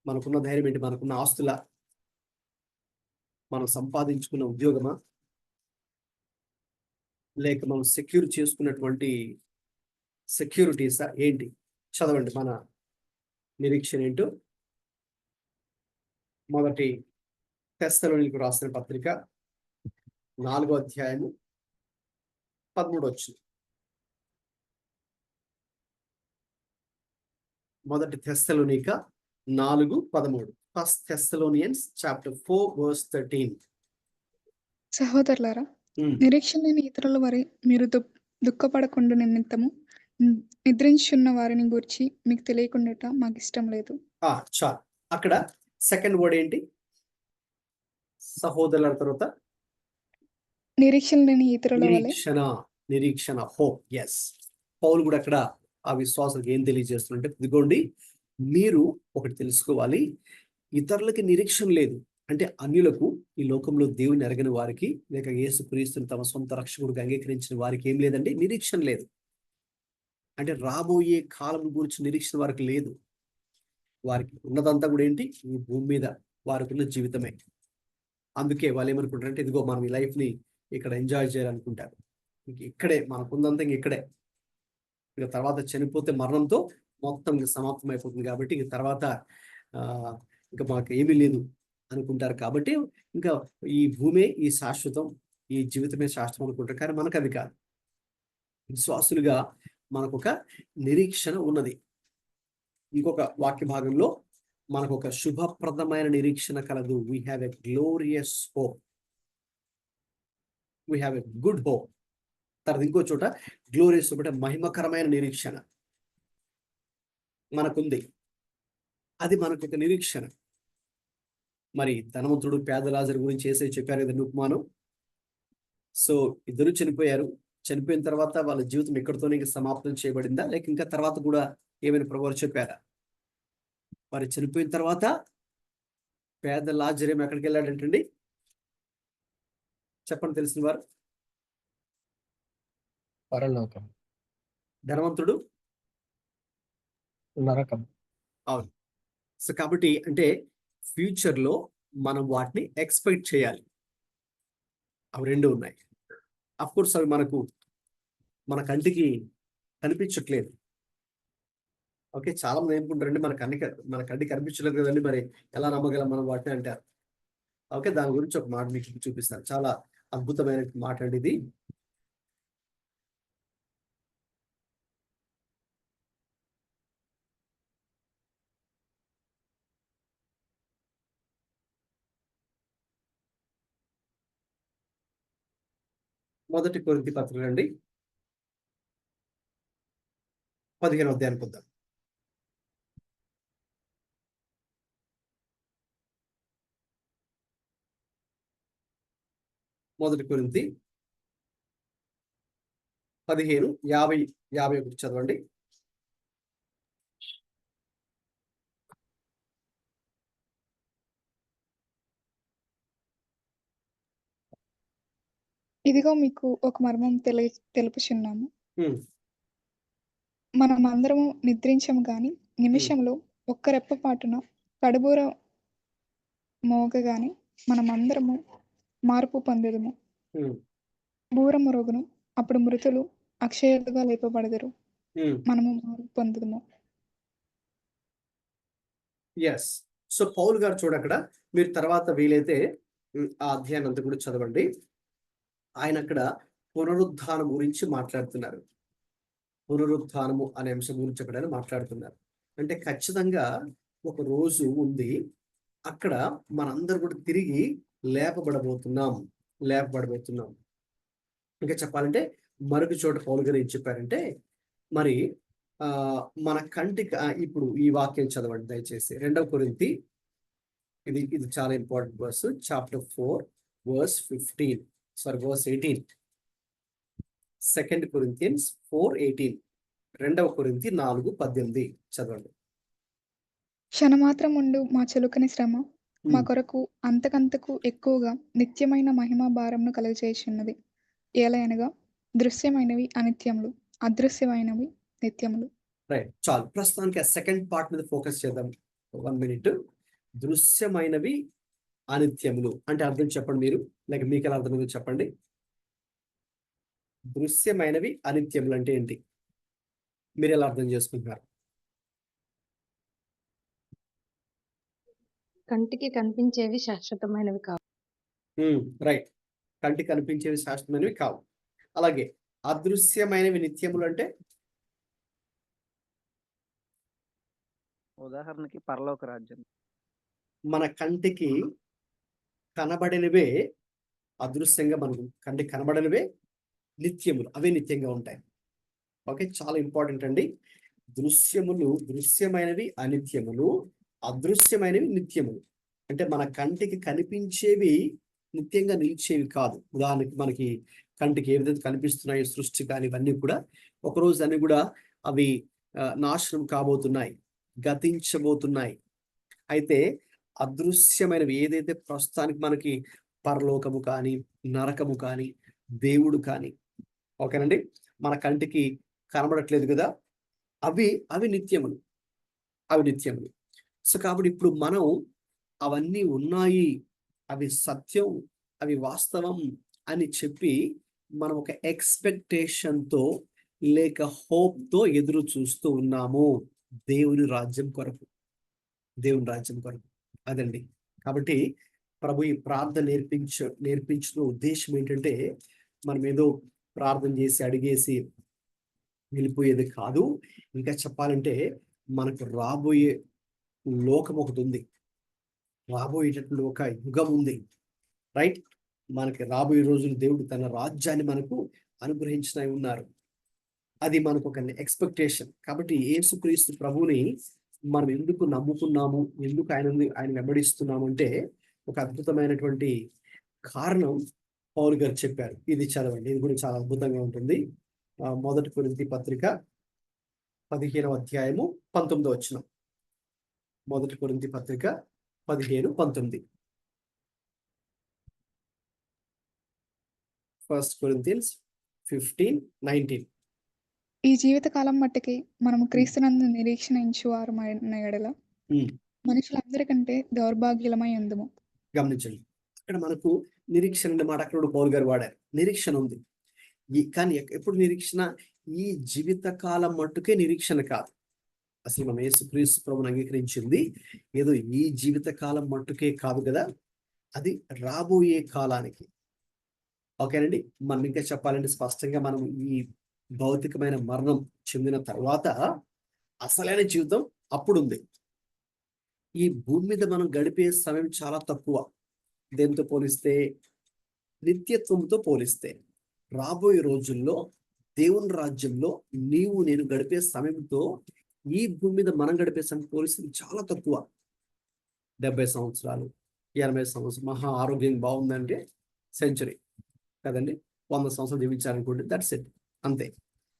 A: మనకున్న ఆస్తుల, మనం సంపాదించుకున్న ఉద్యోగమా, లేక మనం సెక్యూర్ చేసుకున్నటువంటి సెక్యూరిటీసా ఏంటి? చదవండి మన నిరీక్షణ ఏంటో. మొదటి తెస్సలోనికీయులకు రాసిన పత్రిక 4వ అధ్యాయము 13వ వచనం. మొదటి తెస్సలోనిక 4:13. First Thessalonians chapter 4:13.
B: సహోదరులారా, నిరీక్షణ లేని ఇతరుల వారి మీరు దుఃఖపడకుండా నిమిత్తము నిద్రించున్న వారిని గురించి మీకు తెలియకుండా మాకు ఇష్టం లేదు.
A: చాలు. అక్కడ సెకండ్ వర్డ్ ఏంటి? సహోదరుల తర్వాత
B: నిరీక్షణ లేని ఇతరుల వలె.
A: నిరీక్షణ, హోప్. ఎస్, పౌలు కూడా అక్కడ ఆ విశ్వాసాలకు ఏం తెలియజేస్తున్నంటే, ఇదిగోండి మీరు ఒకటి తెలుసుకోవాలి, ఇతరులకి నిరీక్షణ లేదు అంటే అన్యులకు, ఈ లోకంలో దేవుని ఎరగని వారికి, లేక యేసుక్రీస్తుని తమ సొంత రక్షకుడిగా అంగీకరించిన వారికి ఏం లేదండి? నిరీక్షణ లేదు. అంటే రాబోయే కాలం గురించి నిరీక్షణ వారికి లేదు. వారికి ఉన్నదంతా కూడా ఏంటి? ఈ భూమి మీద వారికి ఉన్న జీవితమే. అందుకే వాళ్ళు ఏమనుకుంటారంటే, ఇదిగో మనం ఈ లైఫ్ ని ఇక్కడ ఎంజాయ్ చేయాలనుకుంటారు. ఇక్కడే మనకుందంతా ఇక్కడే, ఇక తర్వాత చనిపోతే మరణంతో మొత్తం సమాప్తం అయిపోతుంది. కాబట్టి ఇక తర్వాత ఇంకా మాకు ఏమీ లేదు అనుకుంటారు. కాబట్టి ఇంకా ఈ భూమే ఈ శాశ్వతం, ఈ జీవితమే శాశ్వతం అనుకుంటారు. కానీ మనకు అది కాదు. విశ్వాసులుగా మనకు ఒక నిరీక్షణ ఉన్నది. ఇంకొక వాక్య భాగంలో మనకు ఒక శుభప్రదమైన నిరీక్షణ కలదు. We have a glorious hope, we have a good hope. తర్వాత ఇంకో చోట గ్లోరియస్ హోప్ అంటే మహిమకరమైన నిరీక్షణ మనకుంది. అది మనకు ఒక నిరీక్షణ. మరి ధనవంతుడు పేద లాజరు గురించి చేసే చెప్పారు కదా ఉపమానం. సో ఇద్దరు చనిపోయారు. చనిపోయిన తర్వాత వాళ్ళ జీవితం ఎక్కడితోనే ఇంకా సమాప్తం చేయబడిందా, లేక ఇంకా తర్వాత కూడా ఏమైనా ప్రభువారు చెప్పారా? మరి చనిపోయిన తర్వాత పేద లాజరేమో ఎక్కడికి వెళ్ళాడంటండి? చెప్పండి తెలిసిన వారు.
C: పరలోకం.
A: ధనవంతుడు
C: నరకం.
A: అవును. సో కాబట్టి అంటే ఫ్యూచర్ లో మనం వాటిని ఎక్స్పెక్ట్ చేయాలి. అవి రెండు ఉన్నాయి. అఫ్ కోర్స్ అవి మన కంటికి కనిపించట్లేదు. ఓకే, చాలా మంది ఏమనుకుంటారంటే మన కంటికి కనిపించలేదు కదండి, మరి ఎలా నమ్మగలం మనం వాటిని అంటారు. ఓకే, దాని గురించి ఒక మాట మీకు చూపిస్తాను. చాలా అద్భుతమైన మాట అండి ఇది. మొదటి కొరింథీ పత్రిక అండి 15వ అధ్యాయానికి వద్దాం. మొదటి కొరింథీ 15:50-51 చదవండి.
B: ఇదిగో మీకు ఒక మర్మం తెలుపుచున్నాము.
A: ఉమ్,
B: మనమందరము నిద్రించము గాని నిమిషంలో ఒక్క రెప్పపాటున కడుబూర మోగగాని మనమందరము మార్పు పొందెదము.
A: ఉమ్,
B: బూర మొరుగును, అప్పుడు మృతులు అక్షయులుగా లేపబడెదరు.
A: ఉమ్.
B: మనము మార్పు పొందుదుము.
A: ఎస్. సో పౌలు గారు చూడక్కడ మీరు తర్వాత వీలైతే ఆ అధ్యాయం అంతా కూడా చదవండి. ఆయన అక్కడ పునరుద్ధానం గురించి మాట్లాడుతున్నారు. పునరుద్ధానము అనే అంశం గురించి అక్కడ ఆయన మాట్లాడుతున్నారు. అంటే ఖచ్చితంగా ఒక రోజు ఉంది, అక్కడ మనందరూ కూడా తిరిగి లేపబడబోతున్నాం. ఇంకా చెప్పాలంటే మరొక చోట పౌలు గారు ఏం చెప్పారంటే, మరి మన కంటికి ఇప్పుడు ఈ వాక్యం చదవండి దయచేసి. 2వ కొరింథీ, ఇది చాలా important verse, chapter 4 verse 18. 2 Corinthians 4:18. 2వ కొరింథీ 4:18 చదవండి.
B: క్షణమాత్రం ఉండు మా చులుకని శ్రమ మా కొరకు అంతకంతకు ఎక్కువగా నిత్యమైన మహిమా భారంను కలుగజేయుచున్నది. ఏలయనగా దృశ్యమైనవి అనిత్యములు, అదృశ్యమైనవి నిత్యములు.
A: రైట్, చాలు. ప్రస్తుతానికి ఆ సెకండ్ పార్ట్ మీద ఫోకస్ చేద్దాం. 1 minute. దృశ్యమైనవి అనిత్యములు అంటే అర్థం చెప్పండి మీరు, లేక మీకు ఎలా అర్థమైందో చెప్పండి. దృశ్యమైనవి అనిత్యములు అంటే ఏంటి, మీరు ఎలా అర్థం చేసుకుంటున్నారు?
G: కంటికి కనిపించేవి శాశ్వతమైనవి కావు.
A: రైట్, కంటికి కనిపించేవి శాశ్వతమైనవి కావు. అలాగే అదృశ్యమైనవి నిత్యములు అంటే
E: ఉదాహరణకి పరలోక రాజ్యం.
A: మన కంటికి కనబడినవే అదృశ్యంగా, మనకు కంటికి కనబడినవే నిత్యములు, అవే నిత్యంగా ఉంటాయి. ఓకే, చాలా ఇంపార్టెంట్ అండి. దృశ్యమైనవి అనిత్యములు, అదృశ్యమైనవి నిత్యములు. అంటే మన కంటికి కనిపించేవి నిత్యంగా నిలిచేవి కాదు. ఉదాహరణకి మనకి కంటికి ఏ విధంగా కనిపిస్తున్నాయి సృష్టి కానీ ఇవన్నీ కూడా ఒకరోజు అన్ని కూడా అవి నాశనం కాబోతున్నాయి, గతించబోతున్నాయి. అయితే అదృశ్యమైనవి ఏదైతే ప్రస్తుతానికి మనకి పరలోకము కానీ నరకము కానీ దేవుడు కానీ, ఓకేనండి, మన కంటికి కనబడట్లేదు కదా, అవి నిత్యములు. సో కాబట్టి ఇప్పుడు మనం అవన్నీ ఉన్నాయి, అవి సత్యం, అవి వాస్తవం అని చెప్పి మనం ఒక ఎక్స్పెక్టేషన్తో లేక హోప్తో ఎదురు చూస్తూ ఉన్నాము దేవుని రాజ్యం కొరకు. అదండి. కాబట్టి ప్రభు ఈ ప్రార్థన నేర్పించిన ఉద్దేశం ఏంటంటే, మనం ఏదో ప్రార్థన చేసి అడిగేసి వెళ్ళిపోయేది కాదు. ఇంకా చెప్పాలంటే మనకు రాబోయే లోకం ఒకటి ఉంది, రాబోయేటటువంటి ఒక యుగం ఉంది. రైట్, మనకి రాబోయే రోజులు దేవుడు తన రాజ్యాన్ని మనకు అనుగ్రహించిన ఉన్నారు. అది మనకు ఒక ఎక్స్పెక్టేషన్. కాబట్టి యేసుక్రీస్తు ప్రభువుని మనం ఎందుకు నమ్ముకున్నాము, ఎందుకు ఆయన వెంబడిస్తున్నాము అంటే ఒక అద్భుతమైనటువంటి కారణం పౌలు గారు చెప్పారు. ఇది చదవండి, ఇది కూడా చాలా అద్భుతంగా ఉంటుంది. 1 కొరింథీ పత్రిక 15వ అధ్యాయము 19వ వచనం. 1 కొరింథీ పత్రిక 15-19. 1 Corinthians 15:19.
B: ఈ జీవితకాలం మట్టుకి మనము క్రీస్తునందు నిరీక్షణ ఇంచువారమైన ఎడల మనుషులందరికంటే దౌర్భాగ్యులమై ఉందుము.
A: గమనించండి, ఇక్కడ మనకు నిరీక్షణ అనే మాట అక్కడ పౌలు గారు వాడారు. నిరీక్షణ ఉంది, కానీ ఎప్పుడు నిరీక్షణ? ఈ జీవిత కాలం మట్టుకే నిరీక్షణ కాదు. అసలు మనం యేసుక్రీస్తు ప్రభువుని అంగీకరించింది ఏదో ఈ జీవిత కాలం మట్టుకే కాదు కదా, అది రాబోయే కాలానికి. ఓకేనండి, మనం ఇంకా చెప్పాలంటే స్పష్టంగా మనం ఈ భౌతికమైన మరణం చెందిన తర్వాత అసలైన జీవితం అప్పుడు ఉంది. ఈ భూమి మీద మనం గడిపే సమయం చాలా తక్కువ. దేంతో పోలిస్తే? నిత్యత్వంతో పోలిస్తే. రాబోయే రోజుల్లో దేవుని రాజ్యంలో నీవు నేను గడిపే సమయంతో ఈ భూమి మీద మనం గడిపే సమయం పోలిస్తే చాలా తక్కువ. 70 సంవత్సరాలు, 80 సంవత్సరాలు, మహా ఆరోగ్యం బాగుందంటే సెంచరీ కదండి. 100 సంవత్సరాలు జీవించాలనుకోండి, దట్స్ ఇట్, అంతే.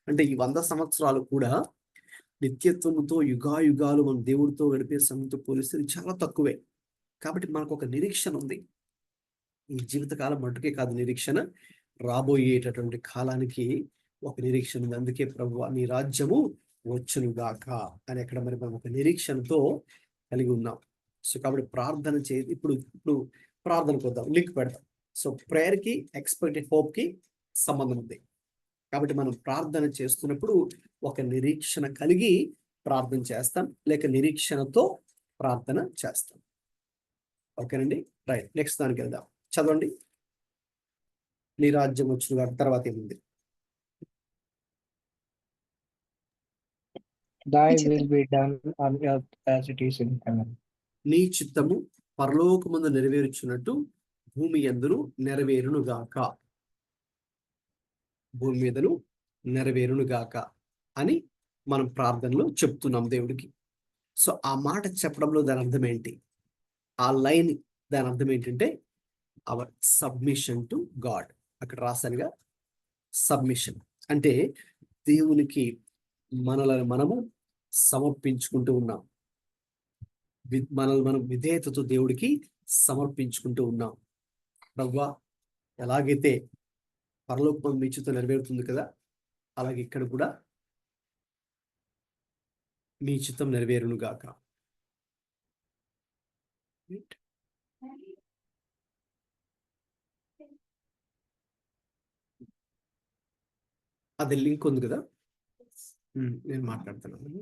A: అంటే ఈ 100 సంవత్సరాలు కూడా నిత్యత్వంతో యుగాయుగాలు మన దేవుడితో గడిపే సమయంతో పోలిస్తే చాలా తక్కువే. కాబట్టి మనకు ఒక నిరీక్షణ ఉంది. ఈ జీవితకాలం మట్టుకే కాదు నిరీక్షణ, రాబోయేటటువంటి కాలానికి ఒక నిరీక్షణ ఉంది. అందుకే ప్రభువా నీ రాజ్యము వచ్చునుగాక అని అక్కడ మరి మనం ఒక నిరీక్షణతో కలిగి ఉన్నాం. సో కాబట్టి ప్రార్థన ఇప్పుడు ప్రార్థనకు వద్దాం, లింక్ పెడతాం. సో ప్రేయర్కి ఎక్స్పెక్టెడ్ హోప్కి సంబంధం ఉంది. కాబట్టి మనం ప్రార్థన చేస్తున్నప్పుడు ఒక నిరీక్షణ కలిగి ప్రార్థన చేస్తాం, లేక నిరీక్షణతో ప్రార్థన చేస్తాం. ఓకేనండి, రైట్. నెక్స్ట్ దానికి వెళ్దాం. చదవండి. నీ రాజ్యం వచ్చిన తర్వాత ఏముంది?
C: Thy will be done on earth as it is in heaven.
A: నీ చిత్తము పరలోకమందు నెరవేర్చున్నట్టు భూమి యందును నెరవేరునుగాక. భూమి మీదను నెరవేరునుగాక అని మనం ప్రార్థనలో చెప్తున్నాం దేవుడికి. సో ఆ మాట చెప్పడంలో దాని అర్థం ఏంటి? ఆ లైన్ దాని అర్థం ఏంటంటే అవర్ సబ్మిషన్ టు గాడ్. అక్కడ రాశానుగా సబ్మిషన్ అంటే దేవునికి మనలను మనము సమర్పించుకుంటూ ఉన్నాం. మనల్ని మనం విధేయతతో దేవుడికి సమర్పించుకుంటూ ఉన్నాం. ప్రభువా, ఎలాగైతే పరలోకం మీ చిత్తం నెరవేరుతుంది కదా, అలాగే ఇక్కడ కూడా మీ చిత్తం నెరవేరును గాక. అది లింక్ ఉంది కదా, నేను మాట్లాడుతున్నాను.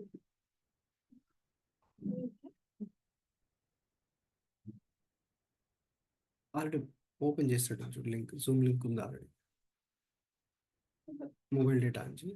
A: ఆల్రెడీ ఓపెన్ చేసినట్టు చూడు, లింక్, జూమ్ లింక్ ఉంది ఆల్రెడీ. మొబైల్ డేటా నుంచి